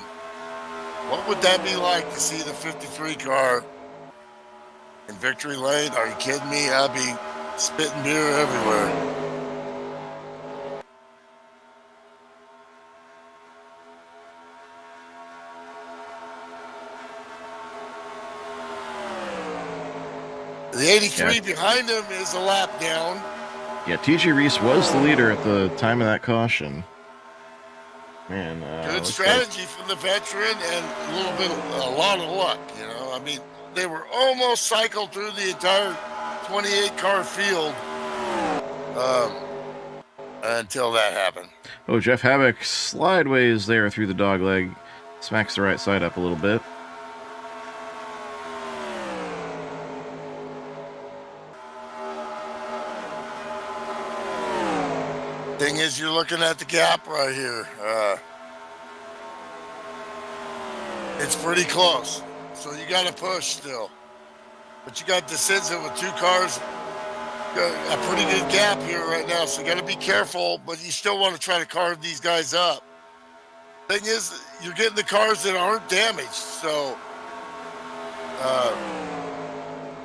what would that be like to see the 53 car in victory lane? Are you kidding me? I'd be spitting beer everywhere. The 83 behind him is a lap down. Yeah, T.G. Reese was the leader at the time of that caution. Man, good strategy from the veteran and a lot of luck, I mean, they were almost cycled through the entire 28 car field until that happened. Oh, Jeff Havoc slideways there through the dog leg. Smacks the right side up a little bit. Thing is, you're looking at the gap right here. It's pretty close, so you got to push still. But you got DeCenza with 2 cars, got a pretty good gap here right now, so you got to be careful, but you still want to try to carve these guys up. Thing is, you're getting the cars that aren't damaged, so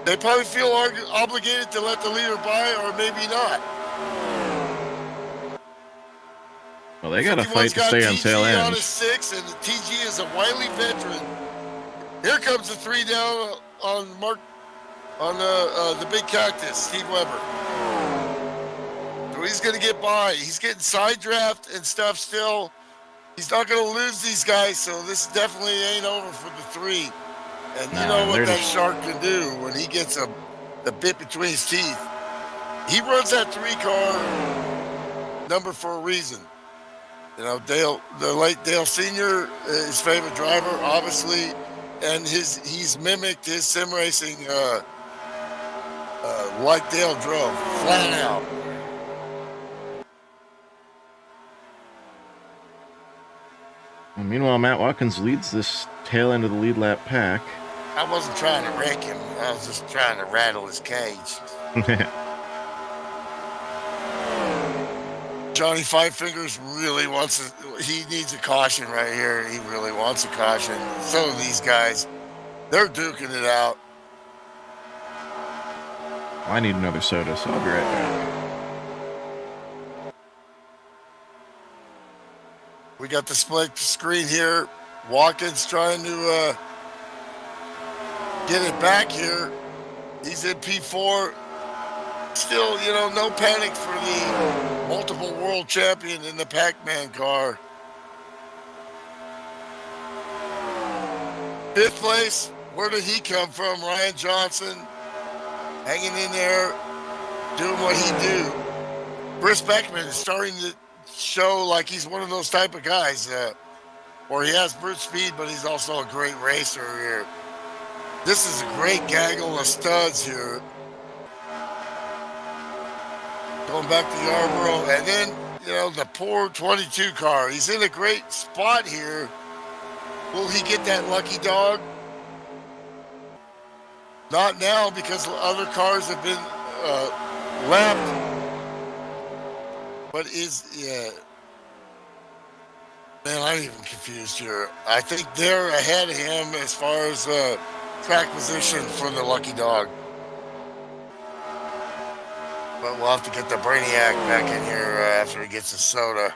they probably feel obligated to let the leader by, or maybe not. Well, they got to fight to stay on tail TG end. on his 6, and the TG is a wily veteran. Here comes the 3 down on Mark on the big cactus, Steve Weber. So he's going to get by. He's getting side draft and stuff still. He's not going to lose these guys, so this definitely ain't over for the 3. And you know what that shark can do when he gets the bit between his teeth. He runs that 3-car number for a reason. You know, the late Dale Sr., his favorite driver, obviously, and he's mimicked his sim racing like Dale drove, flat out. Well, meanwhile, Matt Watkins leads this tail end of the lead lap pack. I wasn't trying to wreck him. I was just trying to rattle his cage. Johnny Five Fingers really wants he needs a caution right here. He really wants a caution. So do these guys. They're duking it out. I need another soda, so I'll be right back. We got the split screen here. Watkins trying to get it back here. He's in P4. Still, you know, no panic for the multiple world champion in the Pac-Man car. 5th place, where did he come from? Ryan Johnson, hanging in there, doing what he do. Chris Beckman is starting to show like he's one of those type of guys where he has brute speed, but he's also a great racer here. This is a great gaggle of studs here. Going back to Yarborough, and then, you know, the poor 22 car. He's in a great spot here. Will he get that lucky dog? Not now, because other cars have been lapped. But yeah. Man, I'm even confused here. I think they're ahead of him as far as track position for the lucky dog. But we'll have to get the Brainiac back in here after he gets his soda.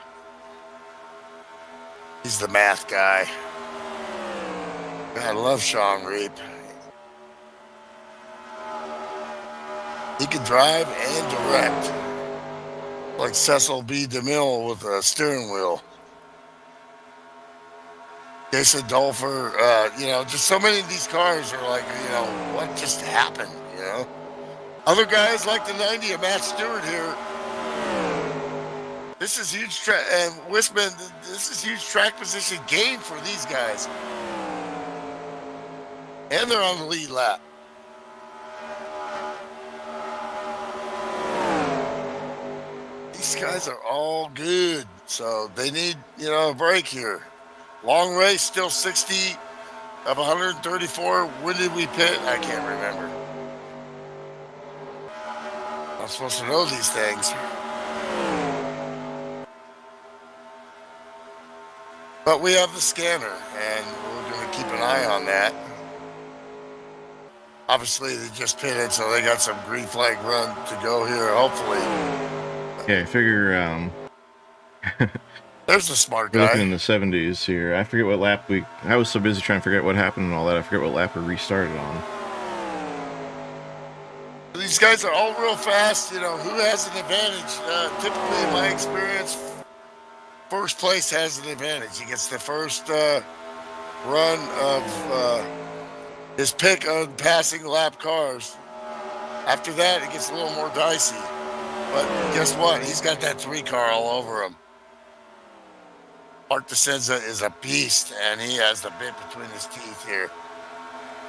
He's the math guy. I love Shawn Reap. He can drive and direct. Like Cecil B. DeMille with a steering wheel. Jason Dolfer, you know, just so many of these cars are like, you know, what just happened, you know? Other guys like the 90 of Matt Stewart here. This is huge and Winston, this is huge track position gain for these guys. And they're on the lead lap. These guys are all good, so they need, you know, a break here. Long race, still 60 of 134. When did we pit? I can't remember. I'm supposed to know these things. But we have the scanner, and we're going to keep an eye on that. Obviously, they just pitted, so they got some green flag run to go here, hopefully. Okay, I figure there's the smart we're guy. looking in the 70s here. I forget what lap I was so busy trying to figure out what happened and all that. I forget what lap we restarted on. These guys are all real fast. You know, who has an advantage? Typically, in my experience, first place has an advantage. He gets the first run of his pick on passing lap cars. After that, it gets a little more dicey. But guess what? He's got that 3-car all over him. Mark DeCenza is a beast, and he has the bit between his teeth here.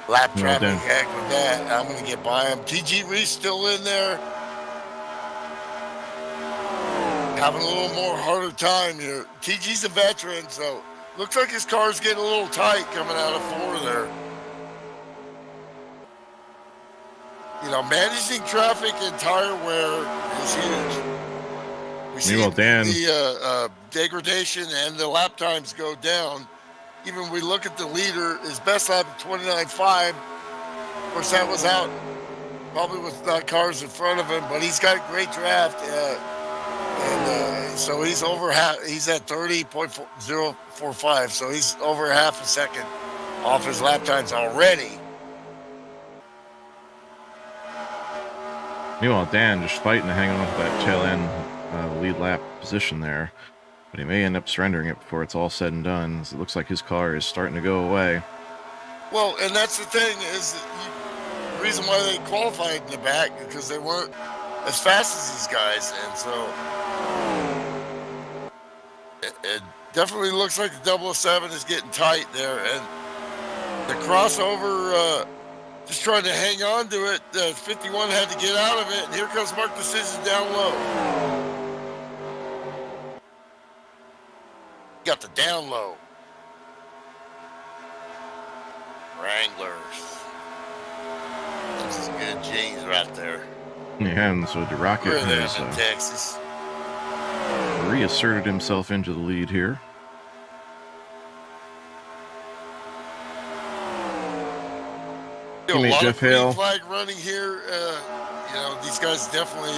Lap traffic, heck with that. I'm going to get by him. TG Reese still in there. Having a little more harder time here. TG's a veteran, so looks like his car's getting a little tight coming out of 4 there. managing traffic and tire wear is huge. We see Meanwhile, Dan, the degradation and the lap times go down. Even we look at the leader, his best lap at 29.5. Of course, that was out probably with cars in front of him, but he's got a great draft. So he's over half. He's at 30.045. So he's over half a second off his lap times already. meanwhile, Dan just fighting to hang on to that tail end lead lap position there. But he may end up surrendering it before it's all said and done. As it looks like his car is starting to go away. Well, and that's the thing is the reason why they qualified in the back, because they weren't as fast as these guys. And so it definitely looks like the 007 is getting tight there. And the crossover, just trying to hang on to it, 51 had to get out of it. And here comes Mark Decision down low. Got the down low. Wranglers. This is good jeans right there. Yeah, and so DeRocket We're there has in Texas. reasserted himself into the lead here. A Teammate lot Jeff of green Hale. flag running here. These guys definitely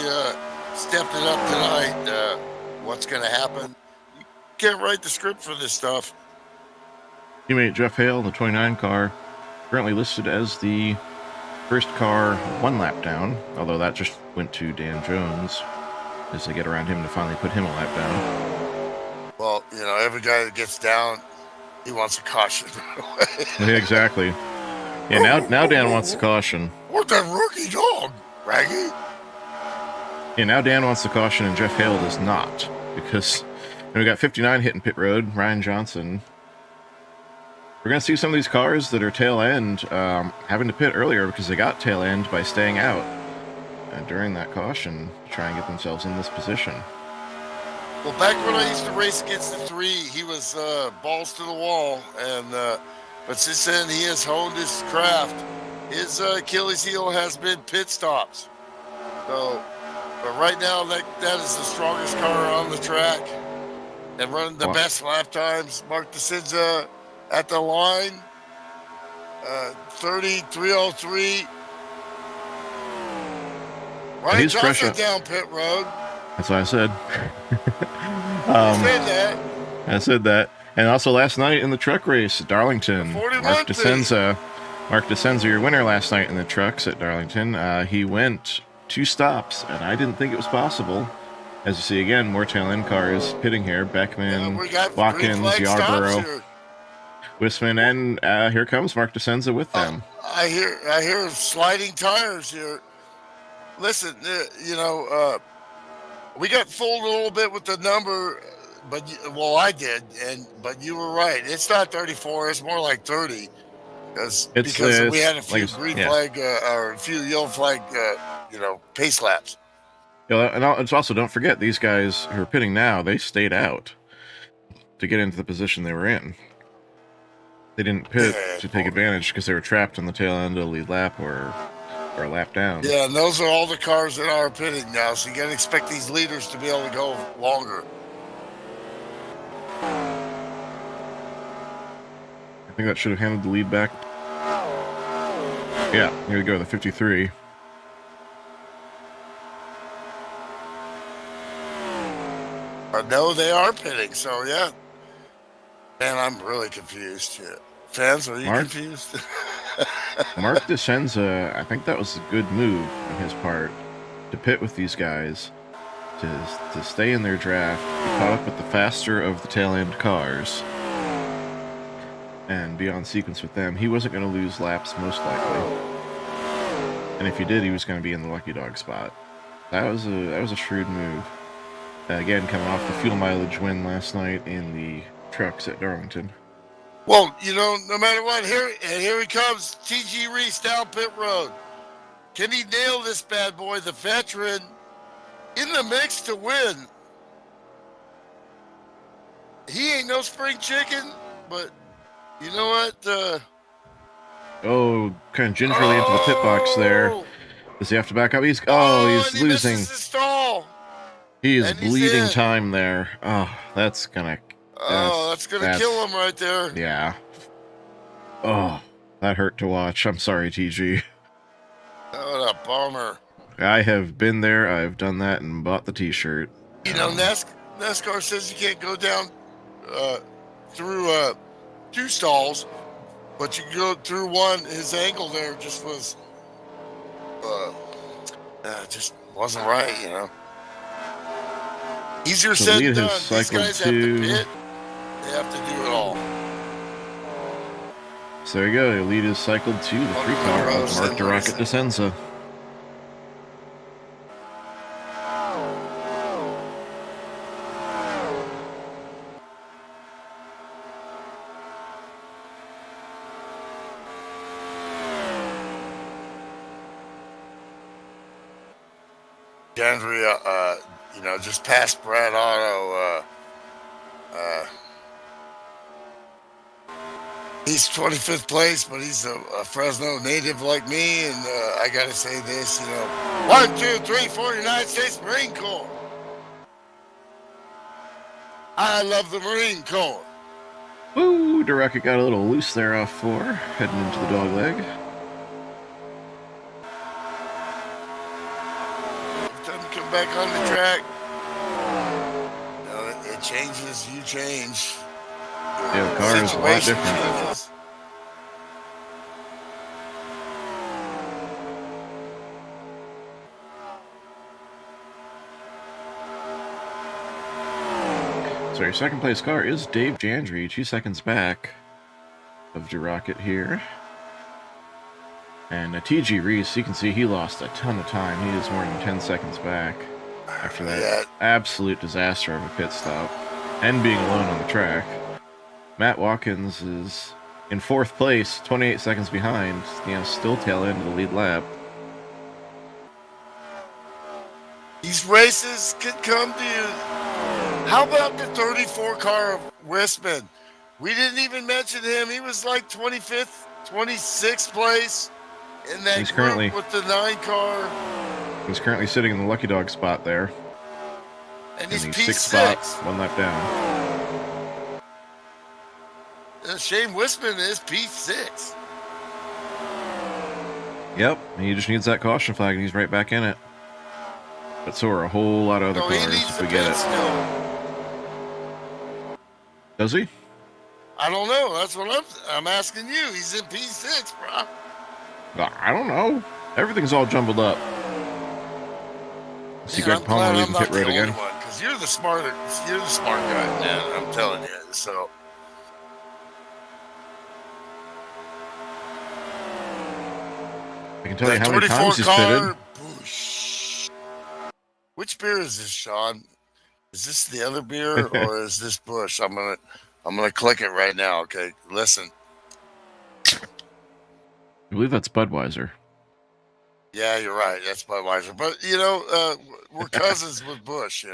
stepped it up tonight. What's going to happen? You can't write the script for this stuff. Teammate Jeff Hale in the 29 car, currently listed as the first car 1 lap down, although that just went to Dan Jones as they get around him to finally put him a lap down. Well, every guy that gets down, he wants a caution. Yeah, exactly. Yeah, now Dan wants the caution. Where's that rookie dog, Raggy? Yeah, now Dan wants the caution and Jeff Hale does not, because we got 59 hitting pit road, Ryan Johnson. We're going to see some of these cars that are tail end having to pit earlier because they got tail end by staying out during that caution to try and get themselves in this position. Well, back when I used to race against the 3, he was balls to the wall, and but since then he has honed his craft. His Achilles heel has been pit stops. So, but right now that is the strongest car on the track and running the best lap times. Mark DeCenza at the line, 30.303. Ryan Johnson down pit road. That's what I said. I said that. And also last night in the truck race at Darlington, Mark DeCenza, your winner last night in the trucks at Darlington, he went 2 stops, and I didn't think it was possible. As you see again, more tail end cars pitting here. Beckman, Watkins, Yarborough, Wisman, and here comes Mark DeCenza with them. I hear sliding tires here. Listen, we got fooled a little bit with the number, but I did, but you were right. It's not 34; it's more like 30, because we had a few green flag or a few yellow flag, pace laps. Yeah, and it's also, don't forget, these guys who are pitting now, they stayed out to get into the position they were in. They didn't pit to take advantage because they were trapped on the tail end of the lead lap or a lap down. Yeah, and those are all the cars that are pitting now, so you got to expect these leaders to be able to go longer. I think that should have handed the lead back. Yeah, here we go, the 53. No, they are pitting, so yeah. Man, I'm really confused here. Fans, are you confused? Mark DeCenza, I think that was a good move on his part to pit with these guys, to stay in their draft, be caught up with the faster of the tail end cars, and be on sequence with them. He wasn't going to lose laps, most likely. And if he did, he was going to be in the lucky dog spot. That was a shrewd move. Again, coming off the fuel mileage win last night in the trucks at Darlington. Well, no matter what, here he comes, T.G. Reese down pit road. Can he nail this bad boy, the veteran, in the mix to win? He ain't no spring chicken, but you know what? Kind of gingerly into the pit box there. Does he have to back up? He's and he losing. misses the stall. He is And he's bleeding in. time there. Oh, that's gonna Kill him right there. Yeah. Oh, that hurt to watch. I'm sorry, TG. Oh, what a bummer. I have been there. I've done that and bought the T-shirt. You know, NASCAR says you can't go down through 2 stalls, but you can go through one. His angle there just was just wasn't right, you know. Easier said than done. These guys have to pit. They have to do it all. So there you go. The lead is cycled to the 3-car of Mark DeRocket DeSenza. Andrea, just past Brad Otto. He's 25th place, but he's a Fresno native like me, and I gotta say this, 1, 2, 3, 4, United States Marine Corps. I love the Marine Corps. Woo! DeRocket got a little loose there off 4, heading into the dog leg. Doesn't come back on the track. It changes. You change. Yeah, the car is a lot different. Changes. So your second place car is Dave Jandry, 2 seconds back of DeRocket here. And TG Reese, you can see he lost a ton of time. He is more than 10 seconds back after that absolute disaster of a pit stop and being alone on the track. Matt Watkins is in 4th place, 28 seconds behind, still tail end of the lead lap. These races could come to you. How about the 34 car of Winston? We didn't even mention him. He was like 25th, 26th place in that He's group currently with the 9 car. He's currently sitting in the lucky dog spot there. And he's in the P6. 6th spot, 1 lap down. Shane Winston is P6. Yep, he just needs that caution flag and he's right back in it. But so are a whole lot of other cars if we get it. Still. Does he? I don't know. That's what I'm asking you. He's in P6, bro. I don't know. Everything's all jumbled up. See Greg Palmer leaving pit road again. Because you're the smart guy, man. I'm telling you. So. I can tell you how many times he's pitted. Boosh. Which beer is this, Shawn? Is this the other beer or is this Bush? I'm gonna click it right now. Okay, listen. I believe that's Budweiser. Yeah, you're right. That's Budweiser. But we're cousins with Bush.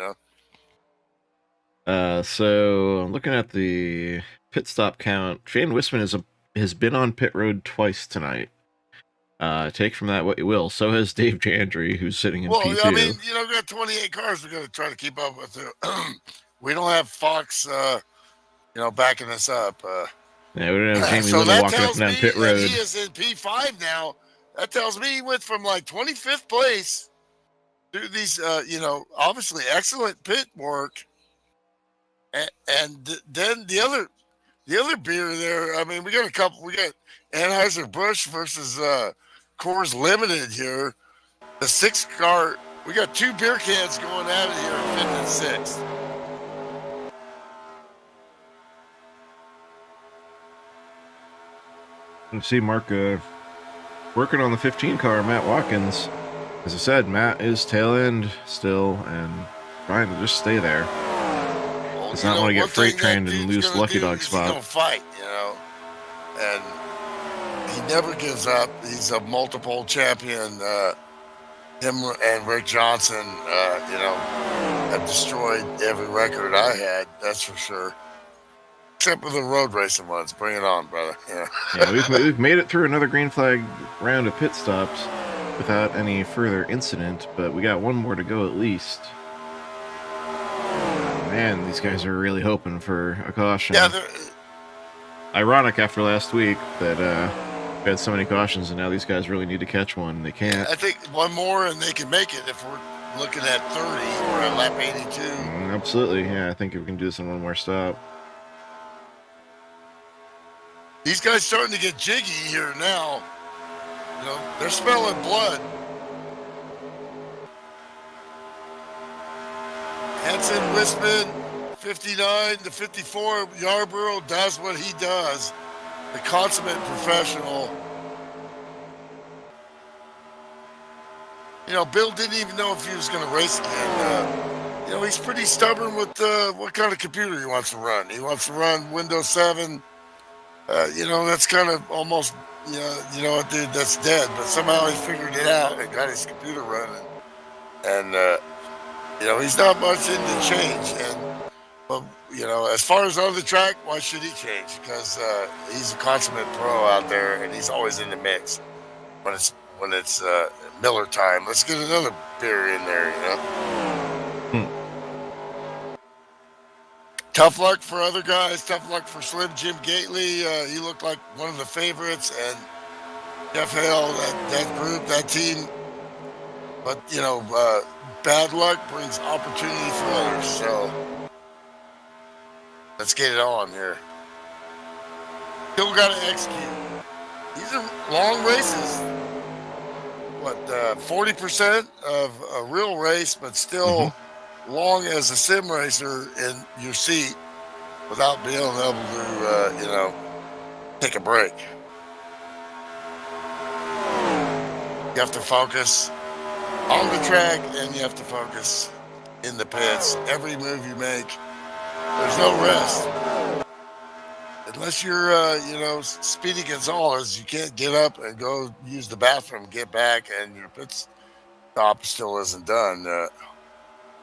So looking at the pit stop count, Shane Winston has been on pit road twice tonight. Take from that what you will. So has Dave Jandry, who's sitting in P2. I mean, we got 28 cars. We're going to try to keep up with it. We don't have Fox, backing us up. Yeah, we don't have Jamie Little walking up and down pit road. He is in P5 now. That tells me he went from like 25th place to these, obviously excellent pit work. And then the other beer there. I mean, we got a couple. We got Anheuser-Busch versus Coors Limited here. The 6th car, we got 2 beer cans going at it here in 5th and 6th. You see Mark working on the 15 car, Matt Watkins. As I said, Matt is tail end still and trying to just stay there. Does not want to get freight trained and lose lucky dog spot. He's gonna fight, and he never gives up. He's a multiple champion. Him and Rick Johnson, have destroyed every record I had. That's for sure. Except for the road racing ones. Bring it on, brother. Yeah, we've made it through another green flag round of pit stops. without any further incident, but we got one more to go at least. Man, these guys are really hoping for a caution. Yeah, ironic after last week that we had so many cautions, and now these guys really need to catch one. They can't. I think one more and they can make it if we're looking at 30 or at lap 82. Absolutely, yeah. I think if we can do this in one more stop. These guys starting to get jiggy here now. You know, they're smelling blood. Henson, Winston, 59 to 54. Yarborough does what he does. The consummate professional. You know, Bill didn't even know if he was going to race again. You know, he's pretty stubborn with what kind of computer he wants to run. He wants to run Windows 7. You know, that's kind of almost, you know, dude, that's dead. But somehow he figured it out and got his computer running. And, you know, he's not much into change. But, you know, as far as on the track, why should he change? Because he's a consummate pro out there, and he's always in the mix when it's Miller time. Let's get another beer in there, you know. Tough luck for other guys. Tough luck for Slim Jim Gately. He looked like one of the favorites, and Jeff Hale, that group, that team. But, you know, bad luck brings opportunity for others. So let's get it on here. Still got to execute. These are long races. What, 40% of a real race, but still long as a sim racer in your seat without being able to, you know, take a break. You have to focus on the track, and you have to focus in the pits. Every move you make, there's no rest. Unless you're, you know, Speedy Gonzalez, you can't get up and go use the bathroom, get back, and your pit stop still isn't done.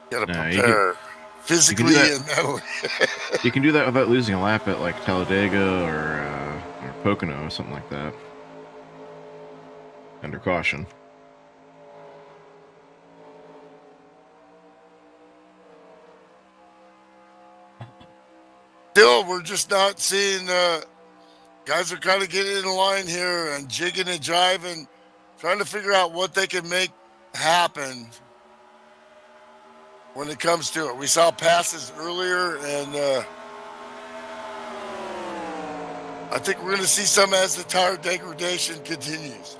You got to prepare physically and mentally. You can do that without losing a lap at like Talladega or Pocono or something like that. Under caution. Still, we're just not seeing guys are kind of getting in line here and jigging and jiving, trying to figure out what they can make happen when it comes to it. We saw passes earlier, and I think we're going to see some as the tire degradation continues.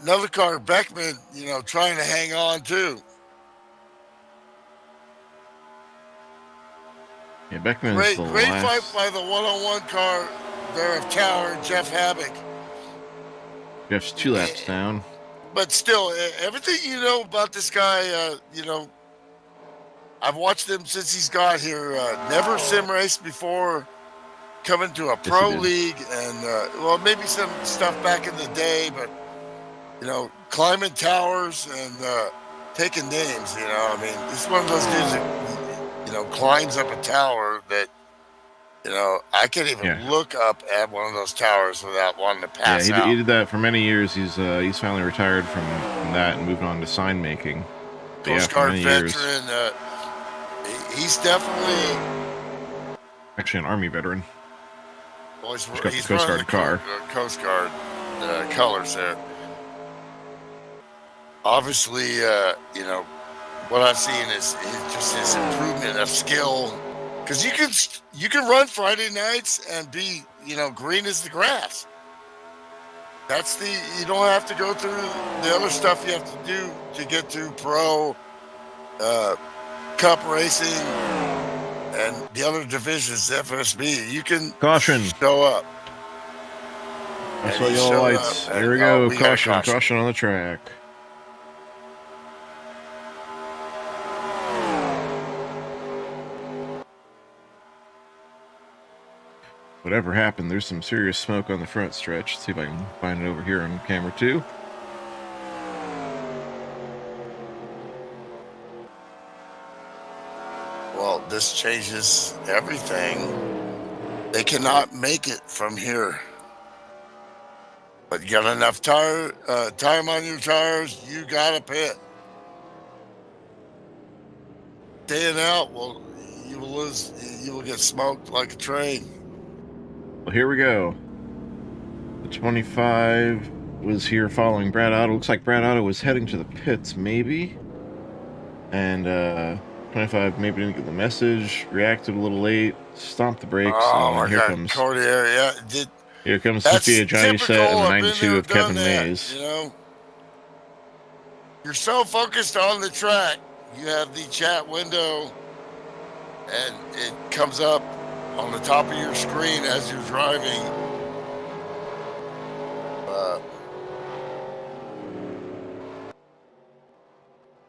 Another car, Beckman, you know, trying to hang on too. Yeah, Beckman great, is the great last. fight by the one-on-one car there of Tower and Jeff Hammock. Jeff's 2 laps down. But still, everything you know about this guy, you know, I've watched him since he's got here. Never sim raced before, coming to a pro league, and well, maybe some stuff back in the day, but you know, climbing towers and taking names. You know, I mean, this is one of those dudes that, you know, climbs up a tower that, you know, I can't even look up at one of those towers without wanting to pass out. He did that for many years. He's finally retired from that and moved on to sign making. Coast Guard veteran. He's definitely actually an Army veteran. Well, he's got the Coast Guard car. Coast Guard colors there. Obviously, you know, what I've seen is just his improvement of skill. Because you can run Friday nights and be, you know, green as the grass. That's you don't have to go through the other stuff you have to do to get to pro, cup racing, and the other divisions, FSB. You can show up. That's what yellow lights. There we go. Caution on the track. Whatever happened, there's some serious smoke on the front stretch. Let's see if I can find it over here on camera 2. this changes everything. They cannot make it from here. But you got enough time on your tires, you got to pit. Staying out, well, you will lose. You will get smoked like a train. Well, here we go. The 25 was here following Brad Otto. Looks like Brad Otto was heading to the pits, maybe. And 25 maybe didn't get the message, reacted a little late, stomped the brakes, and here comes Cody, yeah, here comes Sophia Johnny Set and the 92 of Kevin that, Mays. You know, you're so focused on the track. You have the chat window, and it comes up on the top of your screen as you're driving.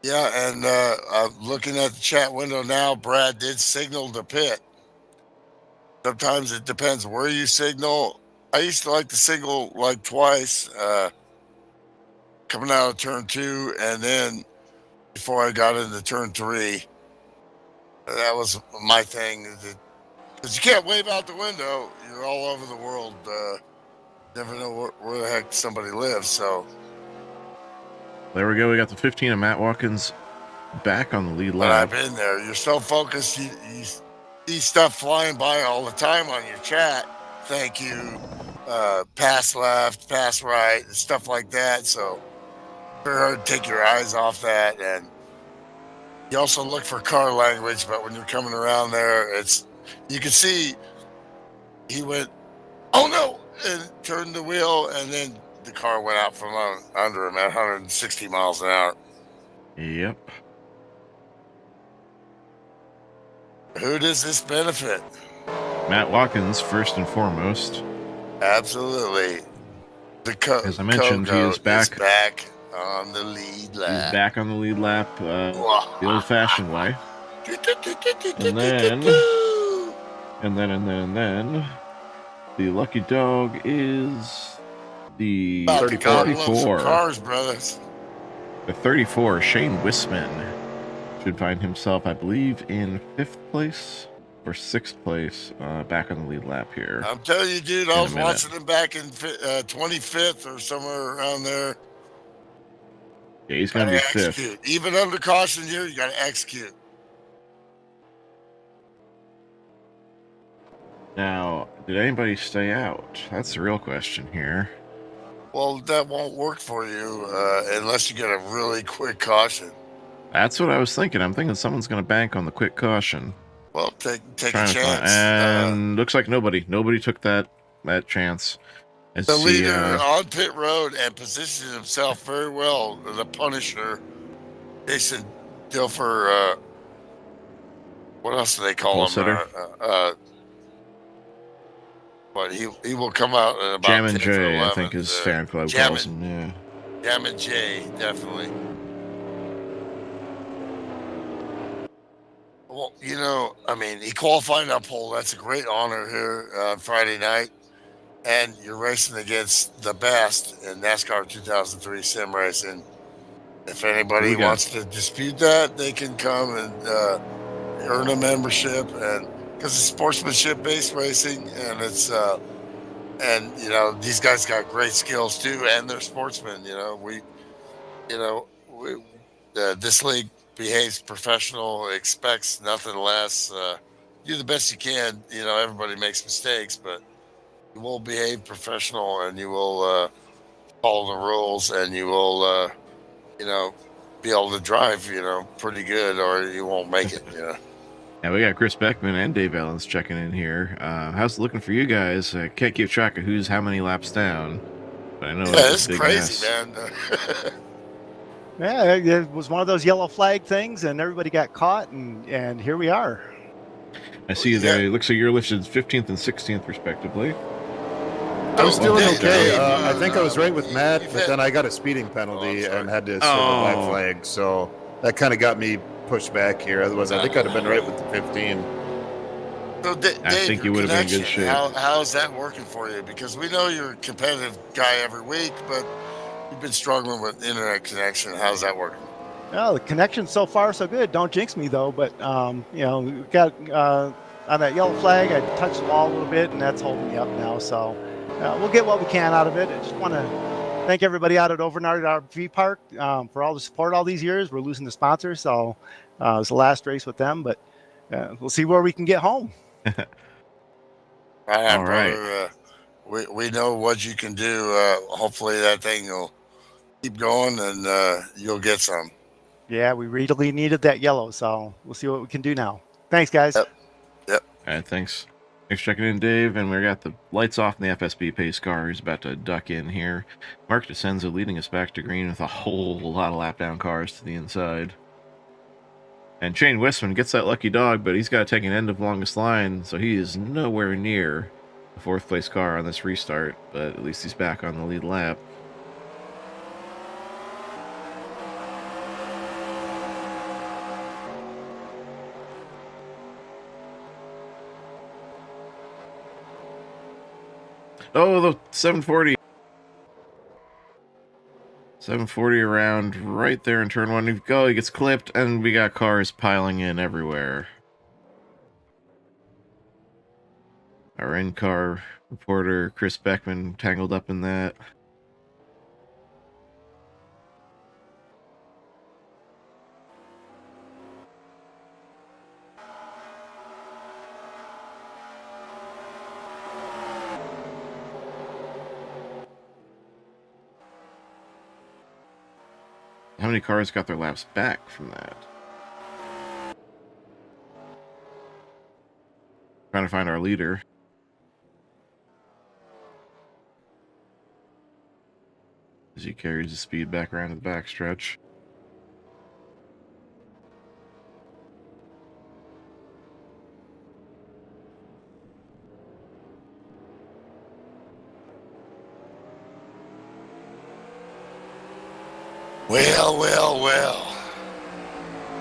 Yeah, and I'm looking at the chat window now. Brad did signal the pit. Sometimes it depends where you signal. I used to like to signal like twice, coming out of turn 2, and then before I got into turn 3. That was my thing. Because you can't wave out the window. You're all over the world. Never know where the heck somebody lives. So There we go. We got the 15 of Matt Watkins back on the lead but I've lap. been there. You're so focused. You see stuff flying by all the time on your chat. Thank you. Pass left, pass right, and stuff like that. So very hard to take your eyes off that. And you also look for car language, but when you're coming around there, you can see he went, oh no, and turned the wheel, and then the car went out from under him at 160 miles an hour. Yep. Who does this benefit? Matt Watkins, first and foremost. Absolutely. As I mentioned, he is back on the lead lap. He's back on the lead lap the old-fashioned way. And then the lucky dog is the 34. Cars, brothers. The 34, Shane Wisman, should find himself, I believe, in 5th place or 6th place, back on the lead lap here. I'm telling you, dude, I was watching him back in 25th or somewhere around there. Yeah, he's going to be 5th. Even under caution here, you got to execute. Now, did anybody stay out? That's the real question here. Well, that won't work for you unless you get a really quick caution. That's what I was thinking. I'm thinking someone's going to bank on the quick caution. Well, take a chance. And looks like nobody took that chance. The leader on pit road and positioned himself very well. The Punisher, Jason Dilfer. What else do they call him? But he will come out at about Jammin' 10th or J, 11th. I think his fan club calls him. Yeah. Jammin' J, definitely. Well, you know, I mean, he qualified up pole. That's a great honor here on Friday night. And you're racing against the best in NASCAR 2003 sim racing. If anybody wants to dispute that, they can come and earn a membership. And because it's sportsmanship-based racing, and it's and you know these guys got great skills too, and they're sportsmen. This league behaves professional, expects nothing less. Do the best you can. You know, everybody makes mistakes, but you will behave professional, and you will follow the rules, and you will, be able to drive, pretty good, or you won't make it. Yeah, we got Chris Beckman and Dave Ellens checking in here. How's it looking for you guys? I can't keep track of who's how many laps down, but I know it's crazy, man. Yeah, it was one of those yellow flag things, and everybody got caught, and here we are. I see there. It looks like you're listed 15th and 16th, respectively. I was doing okay. I think I was right with Matt, but then I got a speeding penalty and had to serve a black flag, so that kind of got me pushed back here. Otherwise, I think I'd have been right with the 15. So, Dave, I think you would have been in good shape. How's that working for you? Because we know you're a competitive guy every week, but you've been struggling with internet connection. How's that working? Well, the connection so far so good. Don't jinx me though, but you know, we got on that yellow flag. I touched the wall a little bit, and that's holding me up now. So we'll get what we can out of it. I just want to thank everybody out at Overnard RV Park for all the support all these years. We're losing the sponsor, so it's the last race with them, but we'll see where we can get home. All right, All right. brother. We know what you can do. Hopefully that thing will keep going, and you'll get some. Yeah, we really needed that yellow, so we'll see what we can do now. Thanks, guys. Yep. All right, thanks. Thanks for checking in, Dave. And we got the lights off in the FSB pace car. He's about to duck in here. Mark DeCenzo leading us back to green with a whole lot of lap down cars to the inside. And Shane Wissman gets that lucky dog, but he's got to take an end of longest line, so he is nowhere near the fourth place car on this restart, but at least he's back on the lead lap. Oh, the 740. 740 around right there in turn one. We go, he gets clipped, and we got cars piling in everywhere. Our in-car reporter, Chris Beckman, tangled up in that. How many cars got their laps back from that? Trying to find our leader. As he carries the speed back around to the backstretch. Well.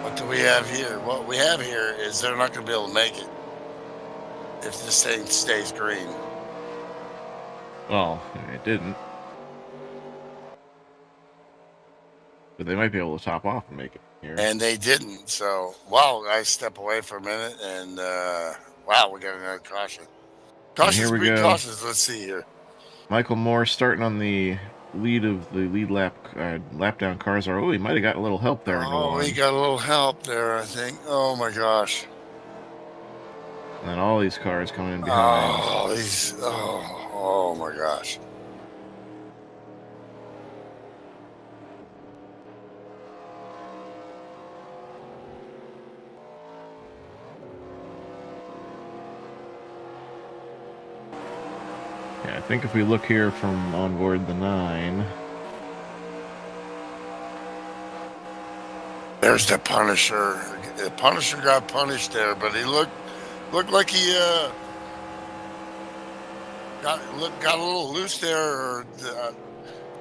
What do we have here? What we have here is they're not going to be able to make it if this thing stays green. Well, it didn't. But they might be able to top off and make it here. And they didn't. So, wow, I step away for a minute, and wow, we got another caution. Caution's pretty cautious. Let's see here. Michael Moore starting on the lead of the lead lap down cars. Oh, he might have got a little help there. Oh, he got a little help there, I think. Oh my gosh. And then all these cars coming in behind. Oh my gosh. Yeah, I think if we look here from on board the 9. There's the Punisher. The Punisher got punished there, but he looked like he got a little loose there, or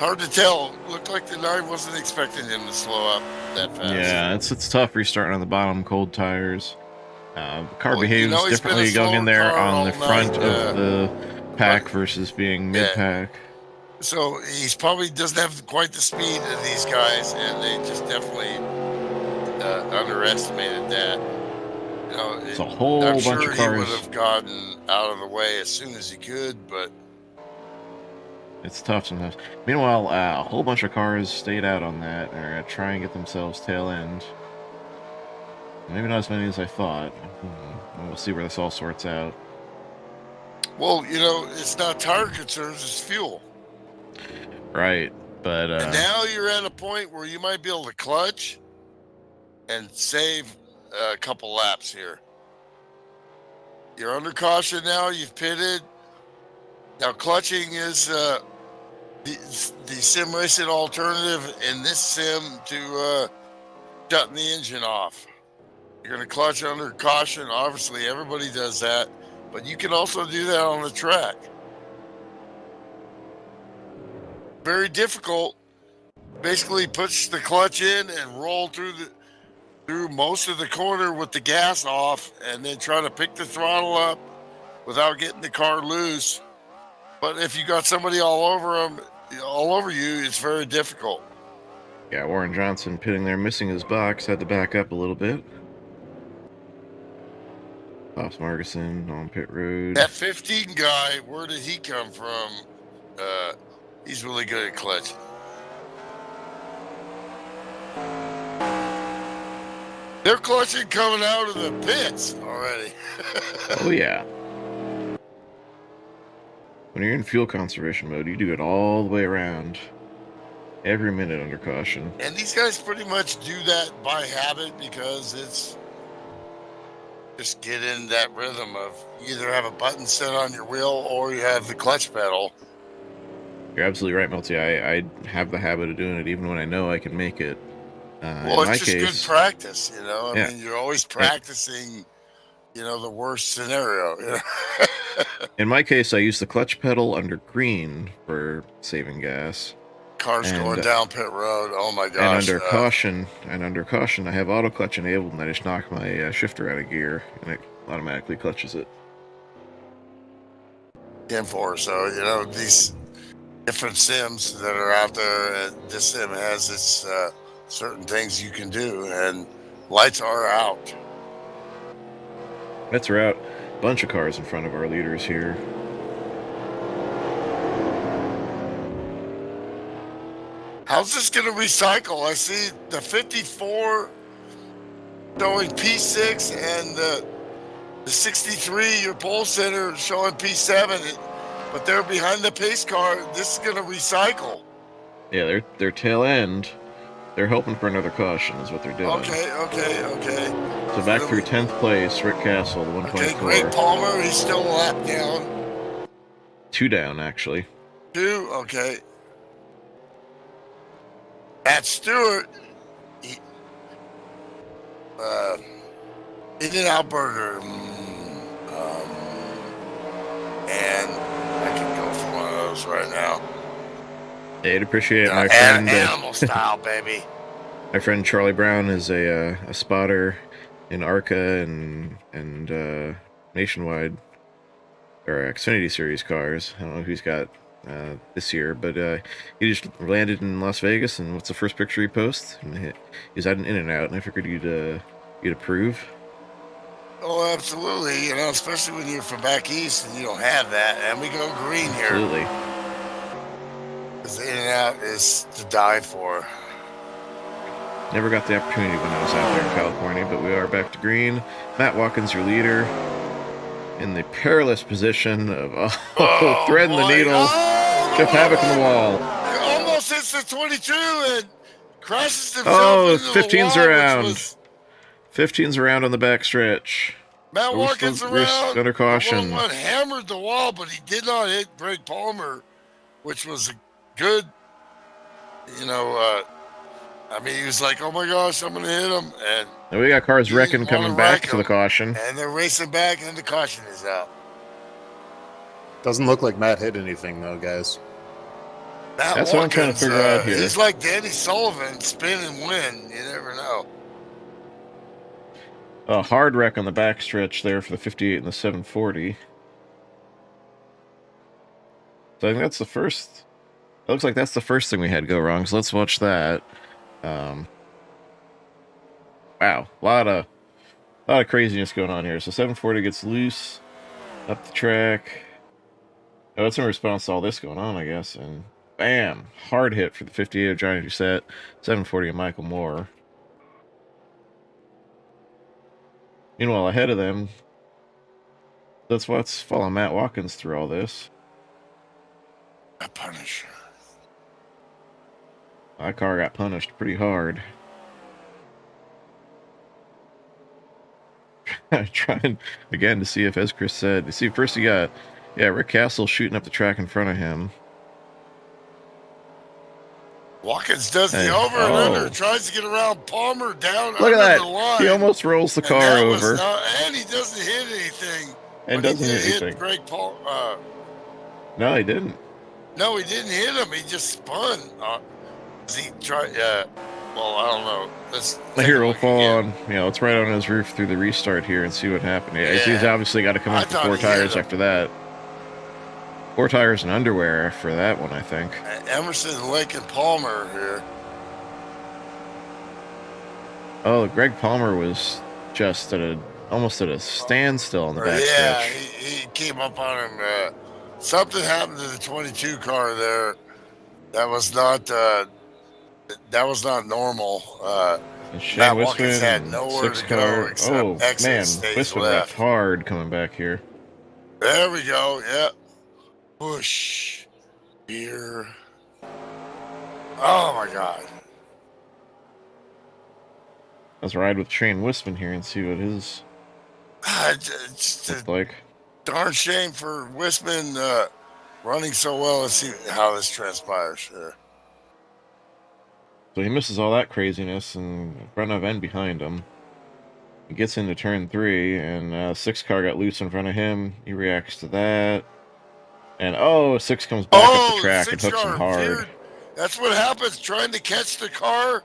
hard to tell. Looked like the 9 wasn't expecting him to slow up that fast. Yeah, it's tough restarting on the bottom, cold tires. Car behaves differently going in there on the front of the pack versus being mid-pack. So he's probably doesn't have quite the speed of these guys, and they just definitely underestimated that. You know, it's a whole bunch of cars. He would have gotten out of the way as soon as he could, but it's tough sometimes. Meanwhile, a whole bunch of cars stayed out on that, and are going to try and get themselves tail end. Maybe not as many as I thought. We'll see where this all sorts out. Well, you know, it's not tire concerns, it's fuel. Right, but and now you're at a point where you might be able to clutch and save a couple laps here. You're under caution now, you've pitted. Now clutching is the sim racing alternative in this sim to shutting the engine off. You're going to clutch under caution. Obviously, everybody does that. But you can also do that on the track. Very difficult. Basically, push the clutch in and roll through most of the corner with the gas off, and then try to pick the throttle up without getting the car loose. But if you got somebody all over you, it's very difficult. Yeah, Warren Johnson pitting there, missing his box, had to back up a little bit. Pops Margison on pit road. That 15 guy, where did he come from? He's really good at clutch. They're clutching coming out of the pits already. Oh, yeah. When you're in fuel conservation mode, you do it all the way around. Every minute under caution. And these guys pretty much do that by habit because it's just get in that rhythm of you either have a button set on your wheel or you have the clutch pedal. You're absolutely right, Milty. I have the habit of doing it even when I know I can make it. Well, it's just good practice, you know. I Yeah. mean, you're always practicing, you know, the worst scenario. You know? In my case, I use the clutch pedal under green for saving gas. Cars going down pit road. Oh my gosh! And under caution, I have auto clutch enabled, and I just knock my shifter out of gear, and it automatically clutches it. 10-4. So you know these different sims that are out there, and this sim has its certain things you can do, and lights are out. Lights are out. Bunch of cars in front of our leaders here. How's this going to recycle? I see the 54 showing P6 and the 63, your pole center, showing P7, but they're behind the pace car. This is going to recycle. Yeah, their tail end. They're hoping for another caution is what they're doing. Okay. So back through 10th place, Rick Castle, the 1.4. Okay, Greg Palmer, he's still a lap down. 2 down, actually. 2, okay. Matt Stewart, In-N-Out Burger, and I can go for one of those right now. Yeah, I'd appreciate it. My friend, animal style, baby. My friend Charlie Brown is a spotter in ARCA and Nationwide or Xfinity Series cars. I don't know who he's got this year, but he just landed in Las Vegas, and what's the first picture he posts? He's at an In-N-Out, and I figured you'd approve. Oh, absolutely. You know, especially when you're from back east and you don't have that, and we go green here. Absolutely. Because the In-N-Out is to die for. Never got the opportunity when I was out there in California, but we are back to green. Matt Watkins, your leader, in the perilous position of threading the needle. Jeff Havoc in the wall. Almost hits the 22 and crashes himself into 15's the wall, around. 15's around on the back stretch. Matt Watkins around. Under caution. One hammered the wall, but he did not hit Greg Palmer, which was a good, you know, I mean, he was like, oh my gosh, I'm going to hit him. And we got cars wrecking coming back to the caution. And they're racing back, and the caution is out. Doesn't look like Matt hit anything, though, guys. That's what I'm trying to figure out here. He's like Danny Sullivan, spin and win. You never know. A hard wreck on the backstretch there for the 58 and the 740. So I think that's the first. It looks like that's the first thing we had go wrong. So let's watch that. Wow, a lot of craziness going on here. So 740 gets loose up the track. Oh, it's in response to all this going on, I guess. And bam, hard hit for the 58 of Johnny Doucette, 740 of Michael Moore. Meanwhile, ahead of them, let's follow Matt Watkins through all this. A punish. My car got punished pretty hard. Trying again to see if, as Chris said, you see, first you got, Rick Castle shooting up the track in front of him. Watkins does the over and under, tries to get around Palmer down. Look at that! The line. He almost rolls the car over. And he doesn't hit anything. And doesn't hit anything. Hit Greg Paul. No, he didn't. No, he didn't hit him. He just spun. He tried. Well, I don't know. Here, we'll fall on. Let's ride on his roof through the restart here and see what happened. Yeah, he's obviously got to come up with 4 tires after that. 4 tires and underwear for that one, I think. Emerson, Lake, and Palmer here. Oh, Greg Palmer was just almost at a standstill on the back Yeah, stretch. he came up on him. Something happened to the 22 car there. That was not normal. And Shane Matt Watkins had Wisman, nowhere 6 to go car. except Oh, exit man. stays Wisman got left. hard coming back here. There we go. Yep. Push. Beer. Oh, my God. Let's ride with Shane Wisman here and see what his It's looks a like. darn shame for Wisman running so well. Let's see how this transpires. So he misses all that craziness in front of and behind him. He gets into turn 3, and 6 car got loose in front of him. He reacts to that. And, 6 comes back up the track and hooks him hard. Veered. That's what happens trying to catch the car.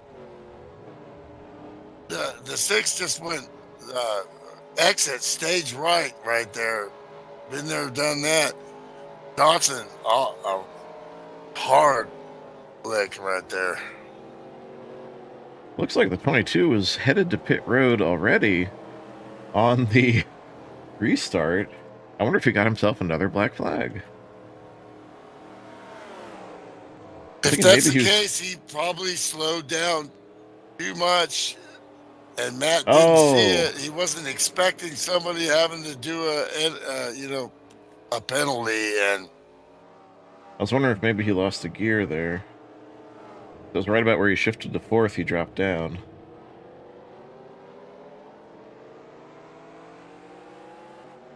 The 6 just went exit stage right there. Been there, done that. Johnson, a hard lick right there. Looks like the 22 was headed to pit road already on the restart. I wonder if he got himself another black flag. If that's the case, he probably slowed down too much, and Matt didn't see it. He wasn't expecting somebody having to do a penalty. And I was wondering if maybe he lost a gear there. It was right about where he shifted to 4th. He dropped down.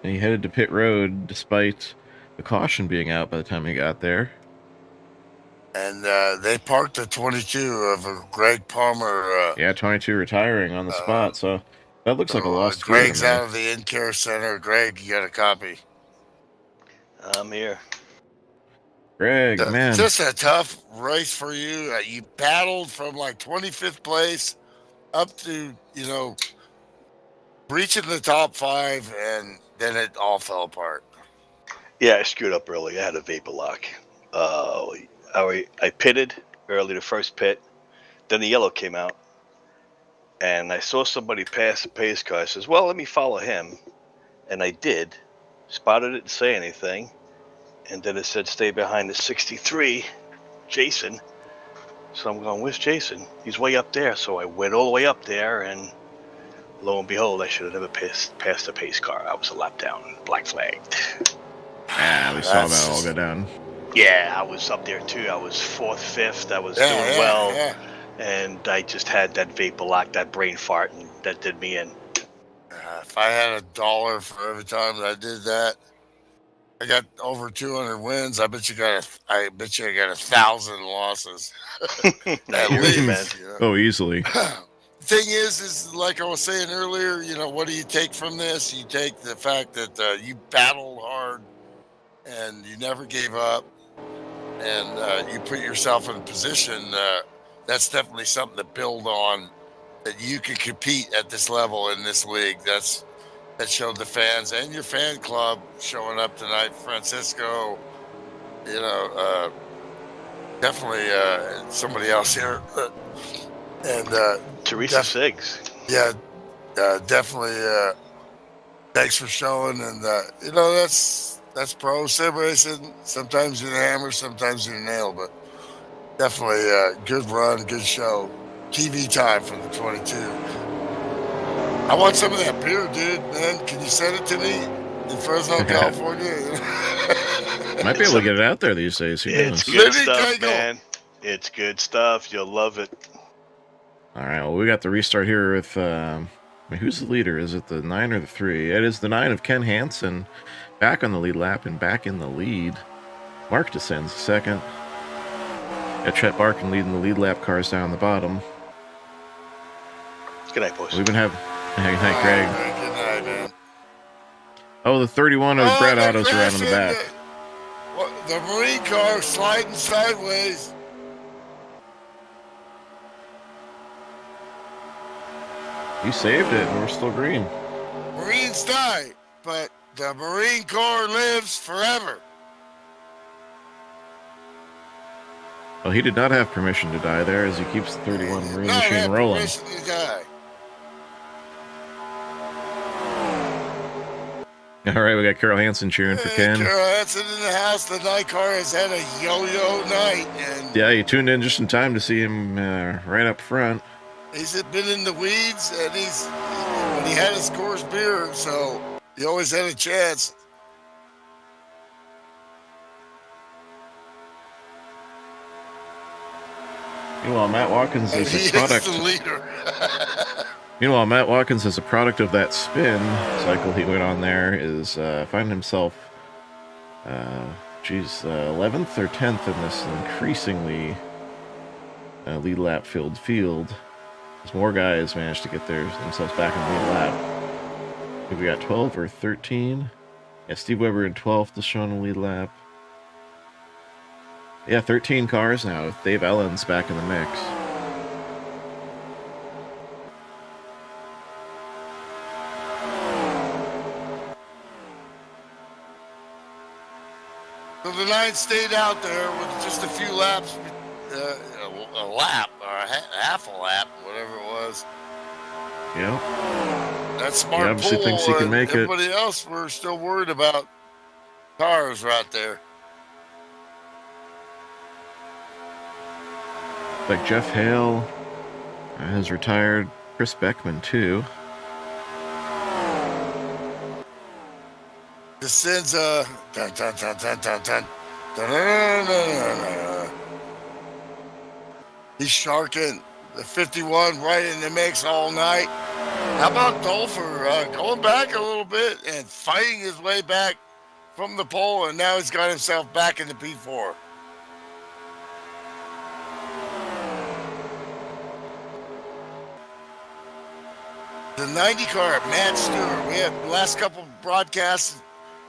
And he headed to pit road despite the caution being out by the time he got there. And they parked the 22 of Greg Palmer. 22 retiring on the spot. So that looks like a lost gear. Greg's out of the in-care center. Greg, you got a copy? I'm here. Greg, man. Just a tough race for you. You battled from like 25th place up to, reaching the top 5, and then it all fell apart. Yeah, I screwed up early. I had a vapor lock. I pitted early, the first pit. Then the yellow came out. And I saw somebody pass a pace car. I says, well, let me follow him. And I did. Spotted it, didn't say anything. And then it said, stay behind the 63, Jason. So I'm going, where's Jason? He's way up there. So I went all the way up there, and lo and behold, I should have never passed a pace car. I was a lap down, black flagged. Yeah, we saw that all go down. Yeah, I was up there too. I was 4th, 5th. I was doing well. Yeah. And I just had that vapor lock, that brain fart, and that did me in. If I had $1 for every time that I did that, I got over 200 wins. I bet you I got 1,000 losses. At least, easily. The thing is like I was saying earlier, what do you take from this? You take the fact that you battled hard and you never gave up, and you put yourself in a position. That's definitely something to build on, that you can compete at this level in this league. That showed the fans and your fan club showing up tonight. Francisco, definitely somebody else here. And Teresa Siggs. Yeah, definitely. Thanks for showing. And, that's pro sim racing. Sometimes you're the hammer, sometimes you're the nail. But definitely good run, good show. TV time for the 22. I want some of that beer, dude, man. Can you send it to me in Fresno, California? Might be able to get it out there these days. It's good stuff, man. It's good stuff. You'll love it. All right, well, we got the restart here with, who's the leader? Is it the 9 or the 3? It is the 9 of Ken Hansen, back on the lead lap and back in the lead. Mark descends second. Got Chet Barkin leading the lead lap cars down the bottom. Good night, boys. We've been having... Good night, Greg. Good night, man. Oh, the 31 of Brad Otto's around in the back. The Marine car sliding sideways. You saved it, and we're still green. Marines die, but the Marine Corps lives forever. Well, he did not have permission to die there, as he keeps the 31 Marine machine rolling. Permission to die. All right, we got Carol Hansen cheering for Ken. Carol Hansen in the house. The night car has had a yo-yo night. And yeah, you tuned in just in time to see him right up front. He's been in the weeds, and he had his Coors beer, so he always had a chance. Meanwhile, Matt Watkins is a product. He is the leader. Meanwhile, Matt Watkins, as a product of that spin cycle he went on there, is finding himself, 11th or 10th in this increasingly lead lap filled field. As more guys managed to get themselves back in the lead lap. I think we got 12 or 13. Yeah, Steve Weber in 12th is showing a lead lap. Yeah, 13 cars now with Dave Ellens back in the mix. So the 9 stayed out there with just a few laps, a lap or half a lap, whatever it was. Yeah. That's smart. He obviously thinks he can make it. Everybody else, we're still worried about cars right there. Like Jeff Hale has retired. Chris Beckman too. This sends a dun dun dun dun dun dun dun dun dun dun. He's sharking the 51 right in the mix all night. How about Dolfer going back a little bit and fighting his way back from the pole, and now he's got himself back in the P4. The 90 car, Matt Stewart. We had the last couple of broadcasts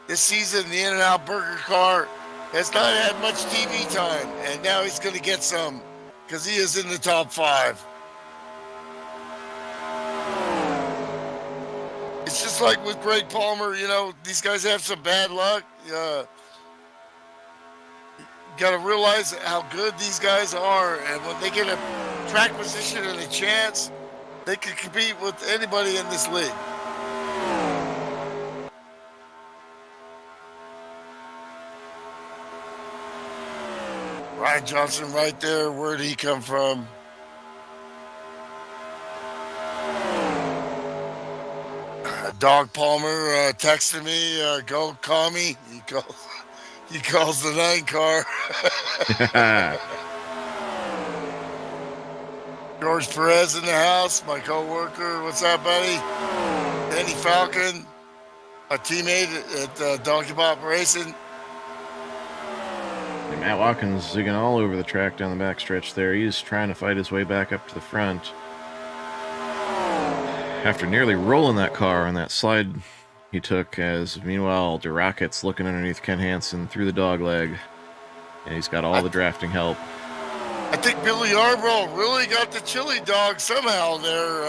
this season. The In-N-Out Burger car has not had much TV time, and now he's going to get some because he is in the top 5. It's just like with Greg Palmer, you know, these guys have some bad luck. You got to realize how good these guys are, and when they get a track position and a chance, they can compete with anybody in this league. Ryan Johnson right there. Where did he come from? Dog Palmer texted me, go call me. He calls the 9 car. George Perez in the house, my co-worker. What's up, buddy? Danny Falcon, a teammate at Donkey Pop Racing. And Matt Watkins zigging all over the track down the backstretch there. He's trying to fight his way back up to the front. After nearly rolling that car on that slide he took, as meanwhile DeRocket's looking underneath Ken Hansen through the dog leg. And he's got all the drafting help. I think Billy Yarbrough really got the chili dog somehow there.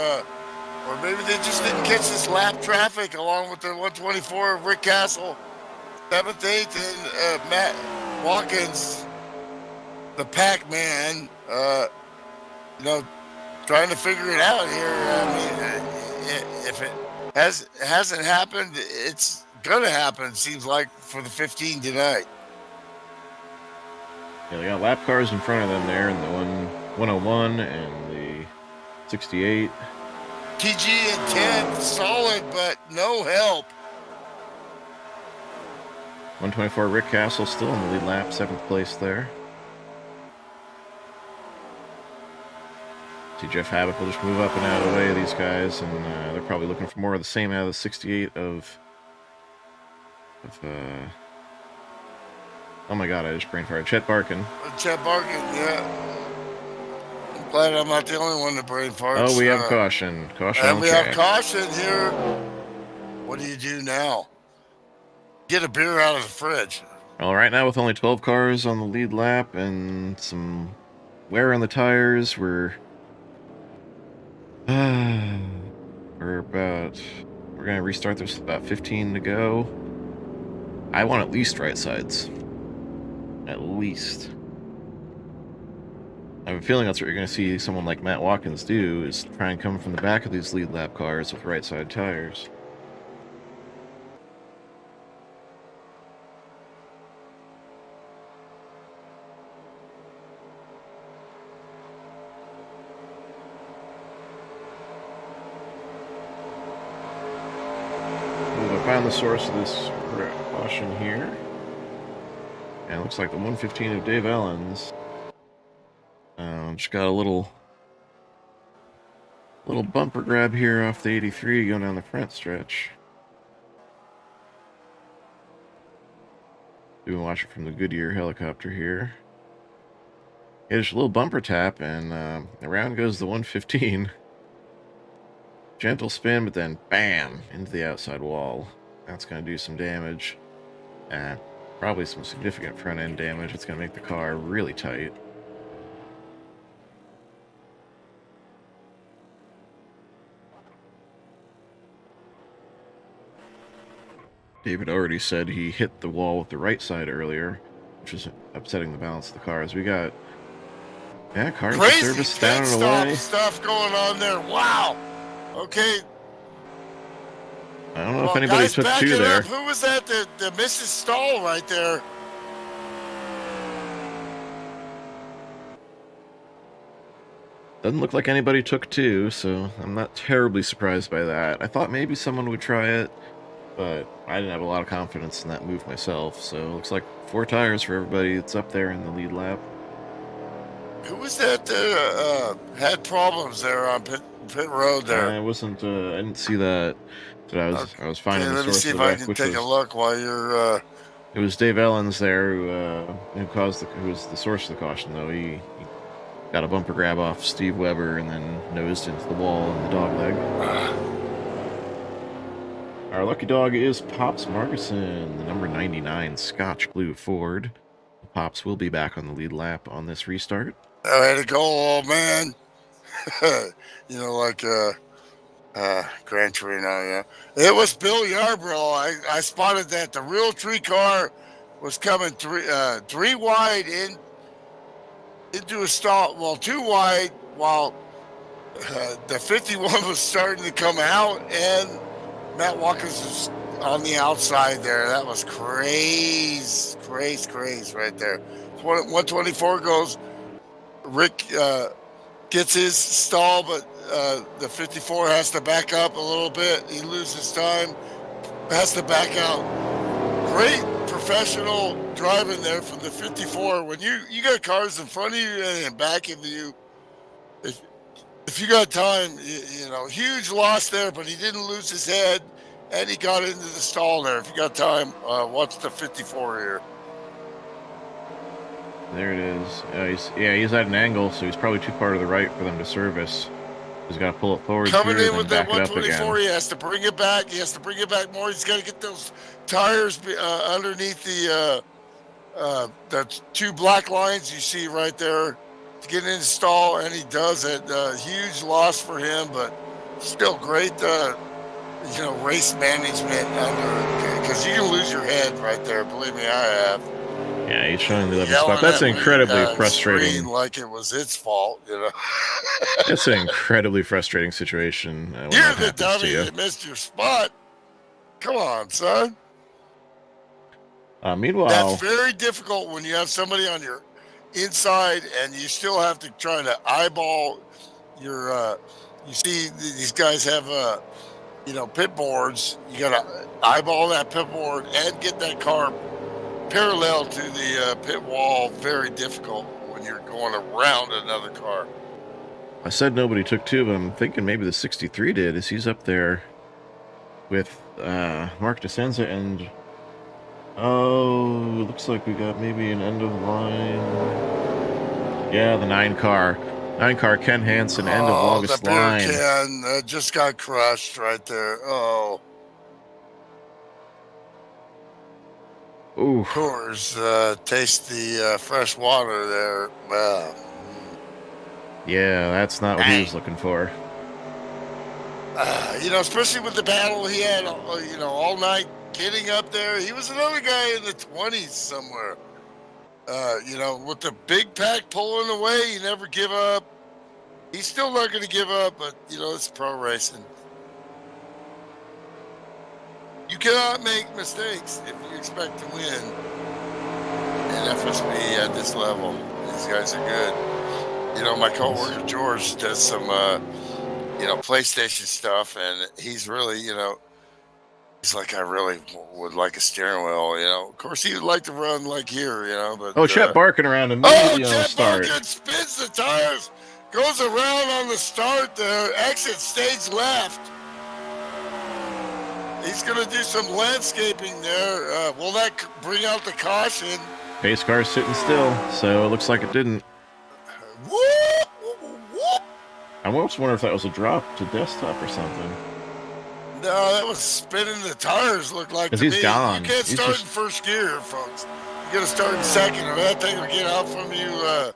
Or maybe they just didn't catch this lap traffic along with the 124 of Rick Castle. 7th, 8th, and Matt Watkins, the Pac-Man, trying to figure it out here. I mean, if it hasn't happened, it's going to happen, seems like, for the 15 tonight. Yeah, they got lap cars in front of them there, and the 101 and the 68. TG and 10, solid, but no help. 124 Rick Castle still in the lead lap, 7th place there. See Jeff Havoc will just move up and out of the way of these guys, and they're probably looking for more of the same out of the 68 of oh my god, I just brain fired. Chet Barkin. Chet Barkin, yeah. I'm glad I'm not the only one that brain farts. Oh, we have caution. Caution and on we track. have caution here. What do you do now? Get a beer out of the fridge. Well, right now with only 12 cars on the lead lap and some wear on the tires, we're gonna restart. There's about 15 to go. I want at least right sides. At least. I have a feeling that's what you're going to see someone like Matt Watkins do, is try and come from the back of these lead lap cars with right side tires. found the source of this caution here. And it looks like the 115 of Dave Ellens. Just got a little bumper grab here off the 83 going down the front stretch. We can watch it from the Goodyear helicopter here. Yeah, just a little bumper tap, and around goes the 115. Gentle spin, but then bam, into the outside wall. That's going to do some damage. Probably some significant front end damage. It's going to make the car really tight. David already said he hit the wall with the right side earlier, which is upsetting the balance of the car. As we got, cars in service down and away. Stuff going on there. Wow. Okay. I don't know if anybody took two there. Who was that? The Mrs. Stall right there. Doesn't look like anybody took two, so I'm not terribly surprised by that. I thought maybe someone would try it, but I didn't have a lot of confidence in that move myself. So it looks like 4 tires for everybody that's up there in the lead lap. Who was that had problems there on pit road there? I wasn't. I didn't see that. So I was finding the source of the wreck, let me see if I can take a look while you're. It was Dave Ellens there who was the source of the caution, though. He got a bumper grab off Steve Weber and then nosed into the wall in the dog leg. Our lucky dog is Pops Marguson, the number 99 Scotch Blue Ford. Pops will be back on the lead lap on this restart. I had to go, old man. Like Gran Torino, yeah. It was Bill Yarbrough. I spotted that the real tree car was coming three wide into a stall. Well, 2 wide while the 51 was starting to come out, and Matt Watkins was on the outside there. That was crazy right there. 124 goes. Rick gets his stall, but the 54 has to back up a little bit. He loses time, has to back out. Great professional driving there from the 54. When you got cars in front of you and back of you, if you got time, huge loss there, but he didn't lose his head, and he got into the stall there. If you got time, watch the 54 here. There it is. He's at an angle, so he's probably too far to the right for them to service. He's got to pull it forward. Coming here, in with that 124, he has to bring it back. He has to bring it back more. He's got to get those tires underneath the 2 black lines you see right there to get in the stall, and he does it. Huge loss for him, but still great, race management because you can lose your head right there. Believe me, I have. Yeah, he's showing the 11 spot. That's incredibly frustrating. Like it was its fault, It's an incredibly frustrating situation. You're the dummy that missed your spot. Come on, son. Meanwhile, that's very difficult when you have somebody on your inside and you still have to try to eyeball your. You see, these guys have pit boards. You got to eyeball that pit board and get that car parallel to the pit wall. Very difficult when you're going around another car. I said nobody took 2, but I'm thinking maybe the 63 did, as he's up there with Mark DeSenza, and looks like we got maybe an end of line. Yeah, the 9 car Ken Hansen, end of longest the line. Ken just got crushed right there. Oh. Ooh. Coors, taste the fresh water there. Wow. Yeah, that's not what he was looking for. Especially with the battle he had, all night getting up there. He was another guy in the 20s somewhere. With the big pack pulling away, you never give up. He's still not going to give up, but, it's pro racing. You cannot make mistakes if you expect to win in FSB at this level. These guys are good. My coworker George does some, PlayStation stuff, and he's really, He's like, I really would like a steering wheel, you know. Of course, he would like to run like here, you know. But Chet Barkin around oh, immediately on the Chet start. Barkin spins the tires, goes around on the start there, exit stage left. He's going to do some landscaping there. Will that bring out the caution? Pace car's sitting still, so it looks like it didn't. I almost wonder if that was a drop to desktop or something. No, that was spinning the tires, looked like to Because he's me. gone. You can't He's start just- in first gear, folks. You got to start in second, or that thing will get out from you,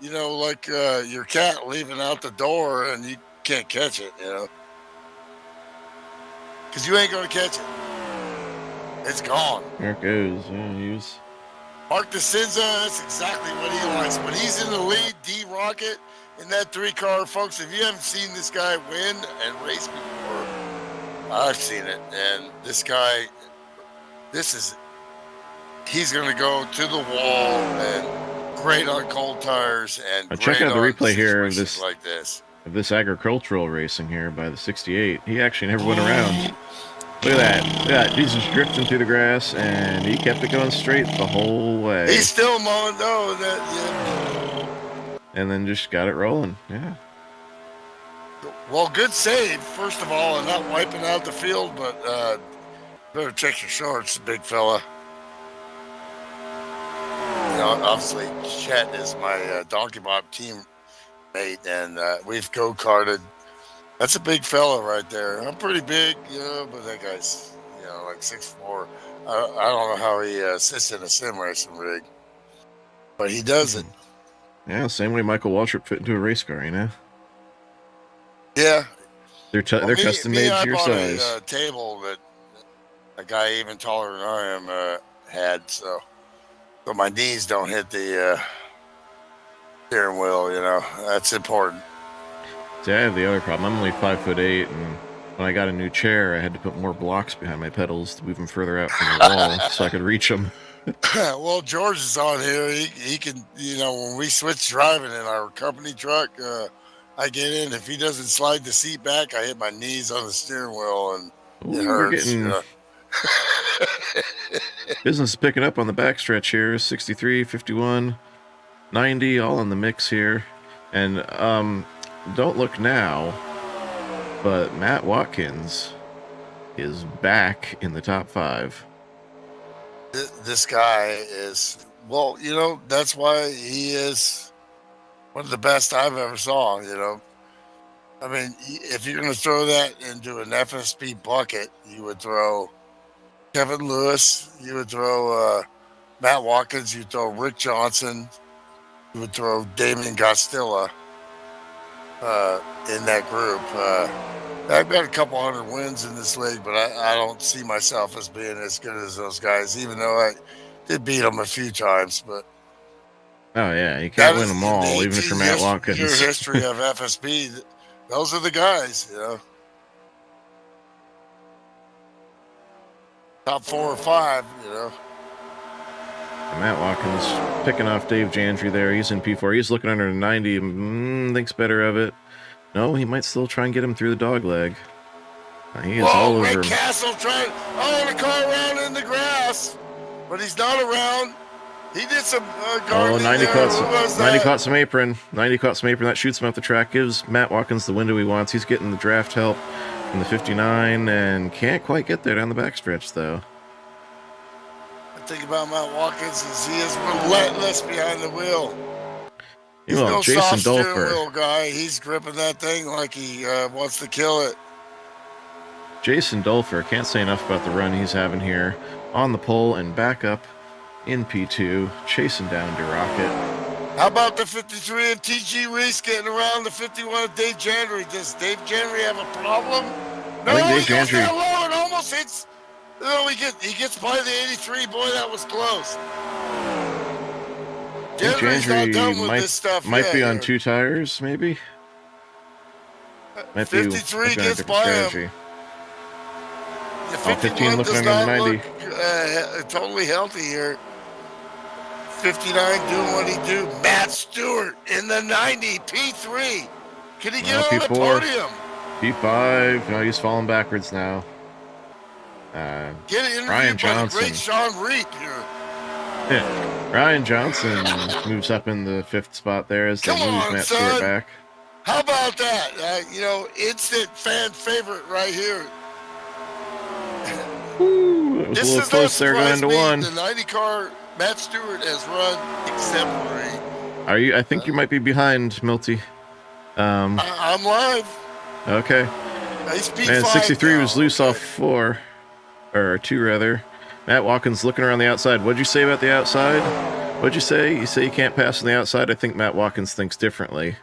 you know, like your cat leaving out the door, and you can't catch it, you know. Because you ain't going to catch it. It's gone. There it goes. Yeah, he was... Mark DeCinza, that's exactly what he likes. When he's in the lead, D-Rocket, in that 3-car, folks, if you haven't seen this guy win and race before, I've seen it. And this guy, he's going to go to the wall and great on cold tires. And Check out the great on replay here of situations this like this. Of this agricultural racing here by the 68. He actually never went around. Look at that. Look at that. He's just drifting through the grass, and he kept it going straight the whole way. He's still mowing, though. Yeah. And then just got it rolling. Yeah. Well, good save, first of all, and not wiping out the field, but better check your shorts, big fella. You know, obviously, Chet is my Donkey Bob teammate, and we've go-karted. That's a big fella right there. I'm pretty big, you know, but that guy's, you know, like 6'4". I don't know how he sits in a sim racing rig, but he does it. Yeah, same way Michael Waltrip fit into a race car, you know? Yeah. They're custom made to your size. I bought a table that a guy even taller than I am had, so my knees don't hit the steering wheel, you know. That's important. See, I have the other problem. I'm only 5'8", and when I got a new chair, I had to put more blocks behind my pedals to move them further out from the wall so I could reach them. Well, George is on here. He can, you know, when we switch driving in our company truck, I get in. If he doesn't slide the seat back, I hit my knees on the steering wheel, and it hurts. Getting... You know? Business is picking up on the backstretch here. 63, 51, 90, all in the mix here. And don't look now, but Matt Watkins is back in the top 5. This guy is, well, you know, that's why he is one of the best I've ever saw, you know. I mean, if you're going to throw that into an FSB bucket, you would throw Kevin Lewis, you would throw Matt Watkins, you'd throw Rick Johnson, you would throw Damon Gostilla in that group. I've got a couple hundred wins in this league, but I don't see myself as being as good as those guys, even though I did beat them a few times. But oh yeah, you can't win them all, even if you're Matt Watkins. Your history of FSB, those are the guys, you know. Top 4 or 5, you know. And Matt Watkins picking off Dave Jandry there. He's in P4. He's looking under 90. Thinks better of it. No, he might still try and get him through the dog leg. He is all over him. Castle trying. I want to call around in the grass, but he's not around. He did some gardening 90 there. caught some apron. 90 caught some apron. That shoots him off the track. Gives Matt Watkins the window he wants. He's getting the draft help from the 59 and can't quite get there down the backstretch, though. The thing about Matt Watkins is he is relentless behind the wheel. He's no Jason soft steering Dolfer. wheel guy. He's gripping that thing like he wants to kill it. Jason Dolfer, can't say enough about the run he's having here. On the pole and back up in P2, chasing down DeRocket. How about the 53 of TG Reese getting around the 51 of Dave Jandry? Does Dave Jandry have a problem? No, I think he goes Dave Jandry... down low and almost hits. No, he gets by the 83. Boy, that was close. Jandry's not done with this stuff might be on here. 2 tires, maybe? Might 53 be gets by him. The 15 looking does under not 90. look totally healthy here. 59 doing what he do. Matt Stewart in the 90, P3. Can he get on the P4. podium? P5. No, he's falling backwards now. Get interviewed Ryan by Johnson. the great Shawn Reed here. Yeah. Ryan Johnson moves up in the 5th spot there as they Come move on, Matt son. Stewart back. How about that? Instant fan favorite right here. Woo, it was This a little does close not there going surprise to me. one. The 90 car Matt Stewart has run exemplary. I think you might be behind, Milty. I'm live. Okay. He's P5 Man, 63 now. was loose off 4. Or 2, rather. Matt Watkins looking around the outside. What'd you say about the outside? What'd you say? You say you can't pass on the outside? I think Matt Watkins thinks differently.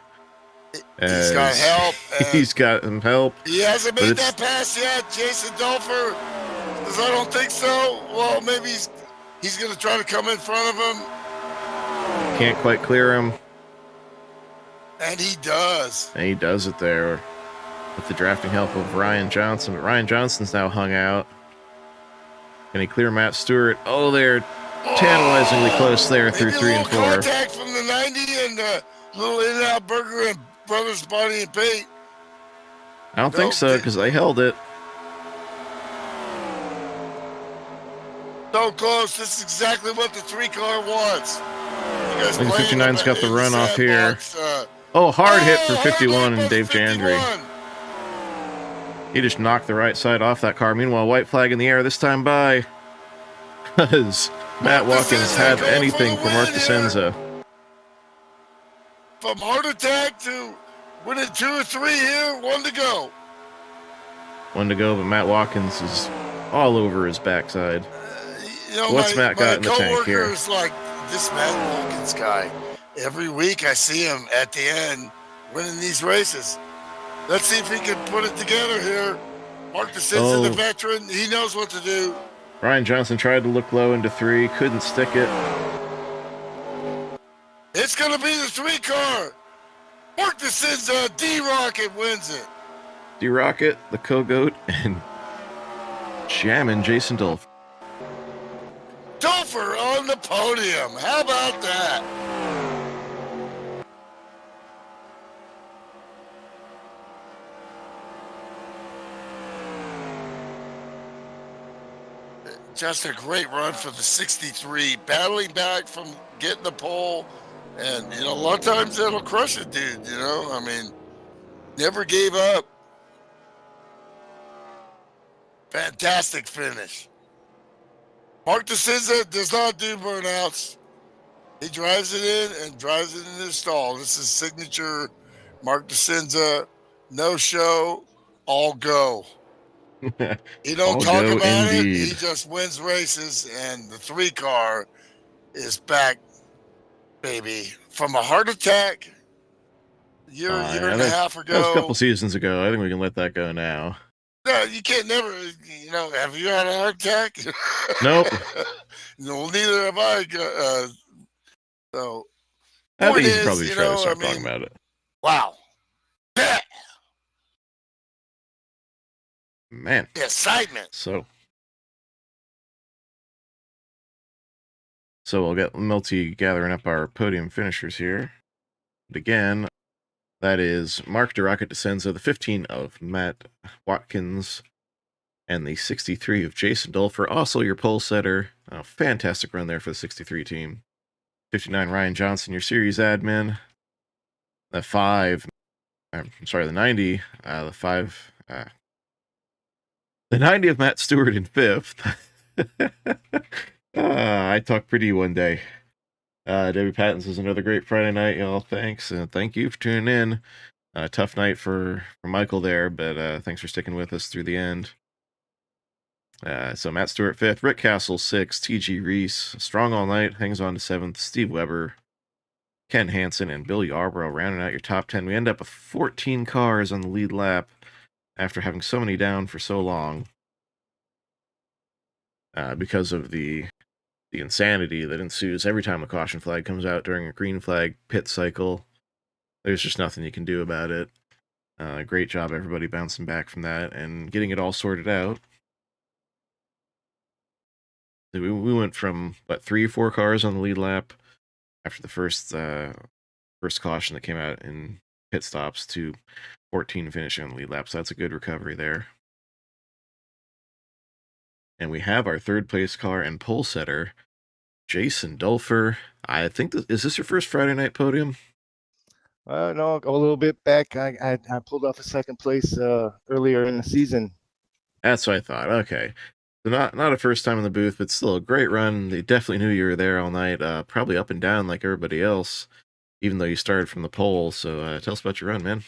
He's got help. He's got some help. He hasn't made that pass yet, Jason Dolfer. Because I don't think so. Well, maybe he's going to try to come in front of him. Can't quite clear him. And he does. And he does it there with the drafting help of Ryan Johnson. But Ryan Johnson's now hung out. Can he clear Matt Stewart? Oh, they're tantalizingly close there through 3 and 4. Contact from the 90 and a little In-N-Out Burger and Brothers Bonnie and Pete. I don't think so, because they held it. So close. This is exactly what the 3-car wants. I think 59's got the run off here. Hard hit for 51 and Dave Jandry. He just knocked the right side off that car. Meanwhile, white flag in the air this time by. Does Matt Watkins have anything for Mark DeCenza? From heart attack to winning 2 or 3 here, 1 to go. 1 to go, but Matt Watkins is all over his backside. What's Matt got in the tank here? Like this Matt Watkins guy. Every week I see him at the end winning these races. Let's see if he can put it together here. Mark DeCenza, the veteran, he knows what to do. Ryan Johnson tried to look low into 3, couldn't stick it. It's going to be the 3-car. Mark DeCenza, D-Rocket wins it. D-Rocket, the Co-Goat, and jamming Jason Dolph. Dolfer on the podium. How about that? Just a great run for the 63, battling back from getting the pole. And, a lot of times that'll crush a dude, I mean, never gave up. Fantastic finish. Mark DeCenza does not do burnouts. He drives it in and drives it in his stall. This is signature Mark DeCenza, no show, all go. He don't talk about it. He just wins races, and the 3-car is back, baby, from a heart attack year and a half ago. That was a couple seasons ago. I think we can let that go now. No, you can't never, have you had a heart attack? Nope. No, neither have I. So, I think you should probably try to start talking about it. Wow. Man. The excitement. So we'll get Milty gathering up our podium finishers here. But again, that is Mark DeRocket DeCenza, the 15 of Matt Watkins, and the 63 of Jason Dolfer. Also your pole setter. Fantastic run there for the 63 team. 59 Ryan Johnson, your series admin. The 90. The 90 of Matt Stewart in 5th. I talked pretty one day. Debbie Pattons was another great Friday night, y'all. Thanks. And thank you for tuning in. Tough night for Michael there, but thanks for sticking with us through the end. So Matt Stewart 5th, Rick Castle 6th, TG Reese, strong all night, hangs on to 7th, Steve Weber, Ken Hansen, and Bill Yarbrough rounding out your top 10. We end up with 14 cars on the lead lap after having so many down for so long. Because of the insanity that ensues every time a caution flag comes out during a green flag pit cycle. There's just nothing you can do about it. Great job, everybody, bouncing back from that and getting it all sorted out. We went from, 3 or 4 cars on the lead lap after the first caution that came out in pit stops to 14 finishing on the lead lap. So that's a good recovery there. And we have our third place car and pole setter, Jason Dulfer. I think is this your first Friday night podium? No, a little bit back. I pulled off a second place earlier in the season. That's what I thought. Okay. So not a first time in the booth, but still a great run. They definitely knew you were there all night. Probably up and down like everybody else, even though you started from the pole. So tell us about your run, man.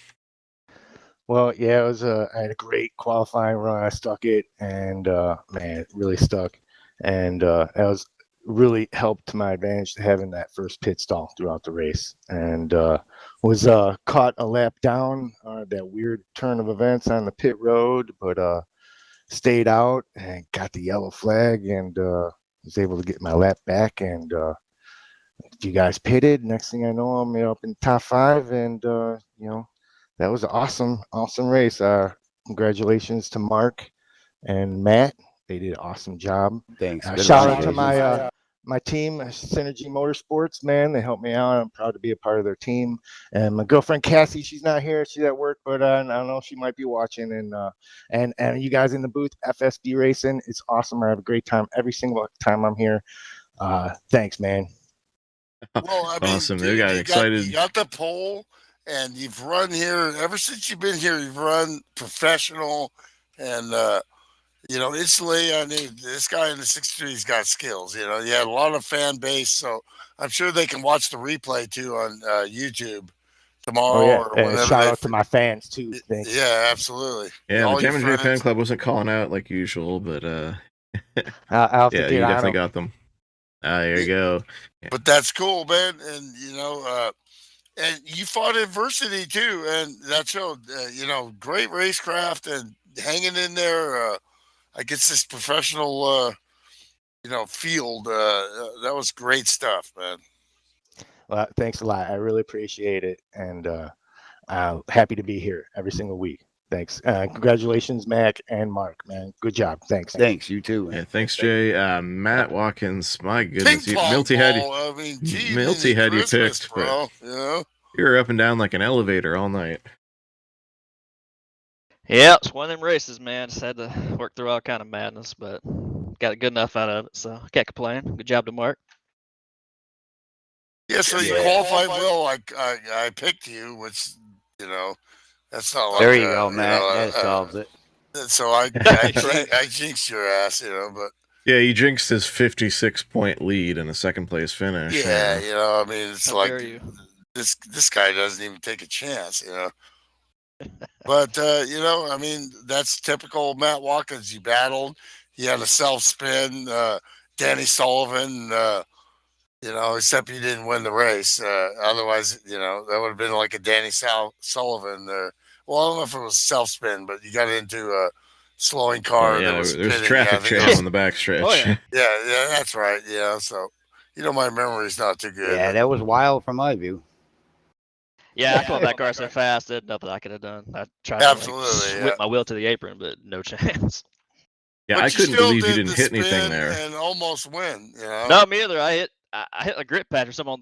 Well, yeah, I had a great qualifying run. I stuck it, and man, it really stuck. And that was really helped to my advantage having that first pit stall throughout the race. And was caught a lap down that weird turn of events on the pit road, but stayed out and got the yellow flag and was able to get my lap back. And you guys pitted. Next thing I know, I'm up in top 5, and that was an awesome race. Congratulations to Mark and Matt. They did an awesome job. Thanks. Shout out to my team, Synergy Motorsports, man. They helped me out. I'm proud to be a part of their team. And my girlfriend Cassie, she's not here. She's at work, but I don't know, she might be watching. And you guys in the booth, FSB Racing, it's awesome. I have a great time every single time I'm here. Thanks, man. Well, I mean, Awesome. dude, They got excited. You got the pole, and you've run here ever since you've been here. You've run professional, and instantly I knew this guy in the 63's got skills. You had a lot of fan base, so I'm sure they can watch the replay too on YouTube tomorrow or whenever. Shout out to my fans too. Thanks. Yeah, absolutely. Yeah, the Jam and J fan club wasn't calling out like usual, but I'll yeah, you definitely got them. There you go. Yeah. But that's cool, man. And and you fought adversity too, and that showed. Great racecraft and hanging in there against this professional, field. That was great stuff, man. Well, thanks a lot. I really appreciate it, and I'm happy to be here every single week. Thanks. Congratulations, Mac and Mark, man. Good job. Thanks. Thanks, you too. Yeah, thanks, Jay. Matt Watkins, my goodness. Milty had you picked, bro. But you were up and down like an elevator all night. Yeah, it's one of them races, man. Just had to work through all kind of madness, but got good enough out of it, so can't complain. Good job to Mark. Yeah, so you qualified well. I picked you, which that's not like there you go, Matt. That solves it. So I jinxed your ass, but yeah, he jinxed his 56-point lead in a second place finish. Yeah, I mean, it's like this guy doesn't even take a chance, But I mean, that's typical Matt Watkins. You battled. He had a self spin. Danny Sullivan. Except he didn't win the race. Otherwise, that would have been like a Danny Sullivan. Well, I don't know if it was self spin, but you got into a slowing car. Yeah, there's a traffic jam on the backstretch. Oh, yeah, that's right. Yeah, so my memory's not too good. Yeah, that was wild from my view. Yeah, I caught that car so fast, there's nothing I could have done. I tried to whip my wheel to the apron, but no chance. Yeah, I couldn't believe you didn't hit anything there and almost win. No, me either. I hit a grip patch or something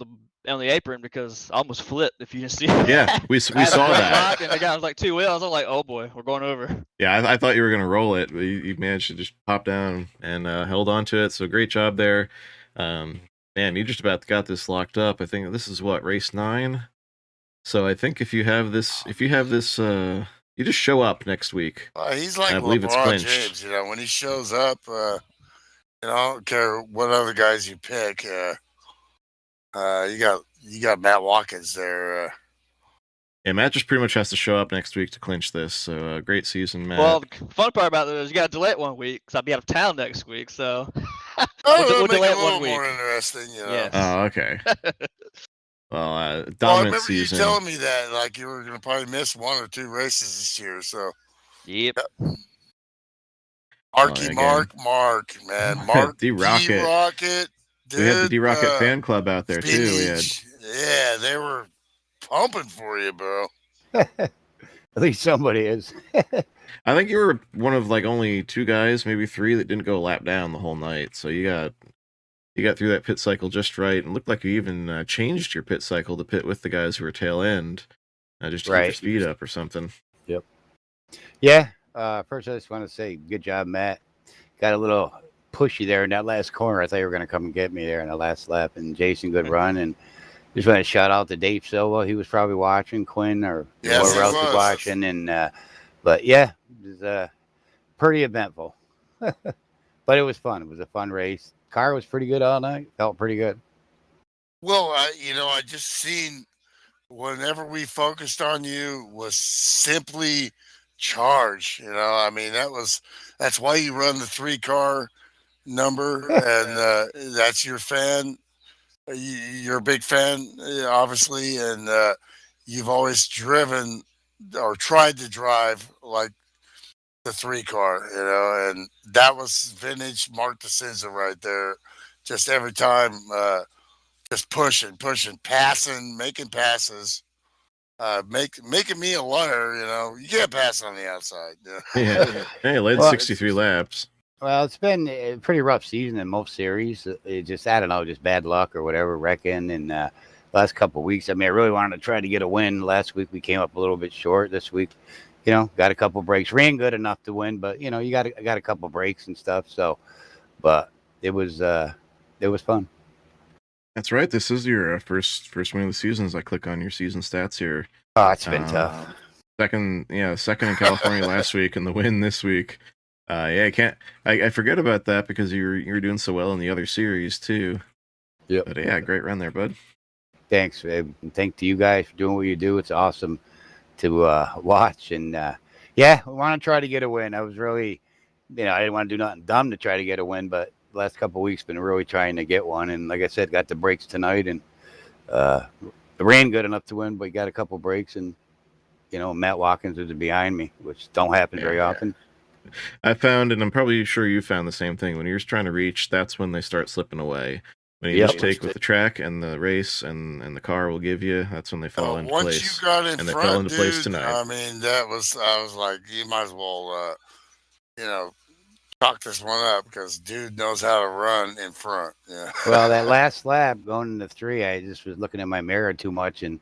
on the apron because I almost flipped. If you just see. Yeah, we saw that. And the guy was like 2 wheels. I'm like, oh boy, we're going over. Yeah, I thought you were gonna roll it, but you managed to just pop down and held on to it. So great job there. Man, you just about got this locked up. I think this is race 9. So I think if you have this, you just show up next week. He's like LeBron James, when he shows up, I don't care what other guys you pick. You got Matt Watkins there. Yeah, Matt just pretty much has to show up next week to clinch this. So great season, Matt. Well, the fun part about it is you got to delay it 1 week because I'll be out of town next week. So we'll delay it 1 week. More interesting, Yes. Oh, okay. Well, dominant season. You telling me that like you were going to probably miss 1 or 2 races this year. So, yep. Mark, man, Mark D-Rocket. Dude, we had the D-Rocket fan club out there too. Yeah, they were pumping for you, bro. At least somebody is. I think you were one of only 2 guys, maybe 3, that didn't go a lap down the whole night. So you got through that pit cycle just right, and looked like you even changed your pit cycle to pit with the guys who were tail end, just to keep your speed up or something. Yep. Yeah. First, I just want to say good job, Matt. got a little pushy there in that last corner. I thought you were going to come and get me there in the last lap. And Jason, good run. And just want to shout out to Dave Silva. He was probably watching, Quinn, or whoever else was watching. And but yeah, it was pretty eventful. But it was fun. It was a fun race. Car was pretty good all night. Felt pretty good. Well, I just seen whenever we focused on you was simply charge. I mean, that's why you run the 3-car number, and that's your fan. You're a big fan, obviously, and you've always driven or tried to drive like the 3-car, and that was vintage Mark DeCenza right there. Just every time, just pushing, passing, making passes, making me a liar. You can't pass on the outside. Yeah, hey, led 63 laps. Well, it's been a pretty rough season in most series. It just, I don't know, just bad luck or whatever, wrecking. And last couple of weeks, I mean, I really wanted to try to get a win. Last week we came up a little bit short. This week, got a couple breaks. Ran good enough to win, but you got a couple breaks and stuff. So, but it was fun. That's right. This is your first win of the season. As I click on your season stats here. Oh, it's been tough. Second in California last week, and the win this week. I forget about that because you were doing so well in the other series too. Yeah. But yeah, great run there, bud. Thanks, and thank to you guys for doing what you do. It's awesome to watch, and we want to try to get a win. I was really, I didn't want to do nothing dumb to try to get a win, but the last couple of weeks been really trying to get one. And like I said, got the breaks tonight, and ran good enough to win, but got a couple breaks, and Matt Watkins was behind me, which don't happen very often. I found, and I'm probably sure you found the same thing, when you're just trying to reach, that's when they start slipping away. When you just take with the track and the race and the car will give you, that's when they fall into place. Once you got in front, they fell into place tonight. I mean, I was like, you might as well, chalk this one up, because dude knows how to run in front. Yeah. Well, that last lap going into 3, I just was looking in my mirror too much, and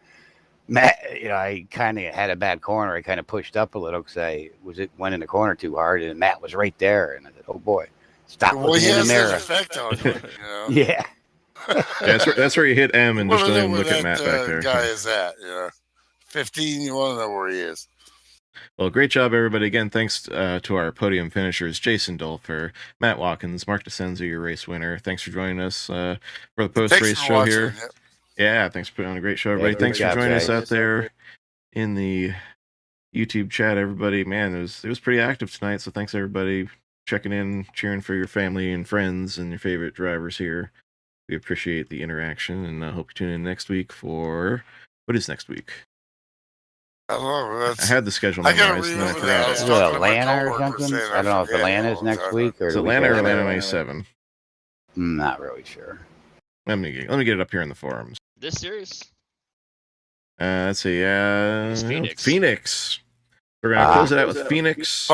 Matt, I kind of had a bad corner. I kind of pushed up a little because went in the corner too hard, and Matt was right there. And I said, "Oh boy, stop looking in the mirror." Effect on you, Yeah. That's where you hit M and just don't even look at Matt back there. Guy is at 15. You want to know where he is. Well, great job, everybody. Again, thanks to our podium finishers, Jason Dolfer, Matt Watkins, Mark DeCenza, your race winner. Thanks for joining us for the post-race show here. Yeah, thanks for putting on a great show, everybody. Thanks for joining us out there in the YouTube chat, everybody. Man, it was pretty active tonight, so thanks, everybody, checking in, cheering for your family and friends and your favorite drivers here. We appreciate the interaction, and I hope you tune in next week for... What is next week? I had the schedule memorized, and I forgot. Is it Atlanta or something? I don't know if Atlanta is next week or... Is Atlanta or Atlanta 97? I'm not really sure. Let me get it up here in the forums. This series? Let's see. Phoenix. We're gonna close it out with Phoenix,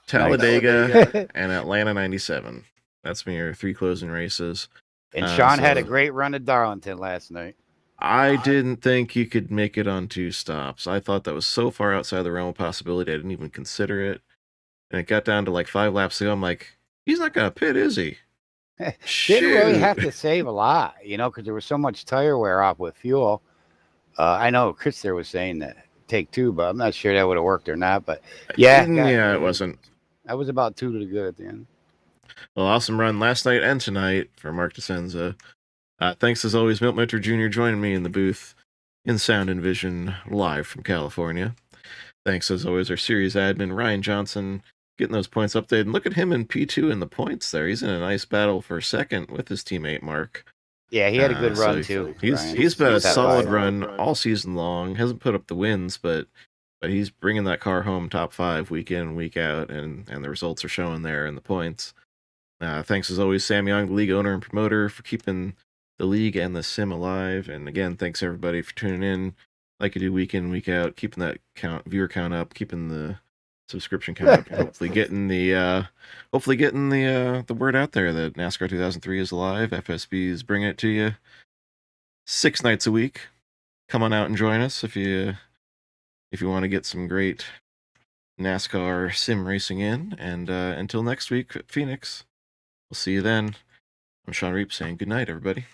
Talladega, and Atlanta 97. That's me, your 3 closing races. And Shawn had a great run at Darlington last night. I didn't think he could make it on 2 stops. I thought that was so far outside the realm of possibility, I didn't even consider it. And it got down to like 5 laps to go. I'm like, he's not gonna pit, is he? Didn't really have to save a lot, because there was so much tire wear off with fuel. I know Chris there was saying that take 2, but I'm not sure that would have worked or not. But it wasn't. I was about 2 to the good at the end. Well, awesome run last night and tonight for Mark DeCenza. Thanks as always, Milt Minter Jr. joining me in the booth in Sound and Vision live from California. Thanks as always, our series admin Ryan Johnson, getting those points updated. And look at him in P2 in the points there. He's in a nice battle for second with his teammate Mark. Yeah, he had a good run too. He's been a solid run all season long. Hasn't put up the wins, but he's bringing that car home top 5 week in, week out, and the results are showing there in the points. Thanks as always, Sam Young, the league owner and promoter, for keeping the league and the sim alive. And again, thanks everybody for tuning in like you do week in, week out, keeping that viewer count up, keeping the subscription count up, hopefully getting the word out there that NASCAR 2003 is alive. FSB is bringing it to you 6 nights a week. Come on out and join us if you want to get some great NASCAR sim racing in. And until next week, Phoenix, we'll see you then. I'm Shawn Reap saying good night, everybody.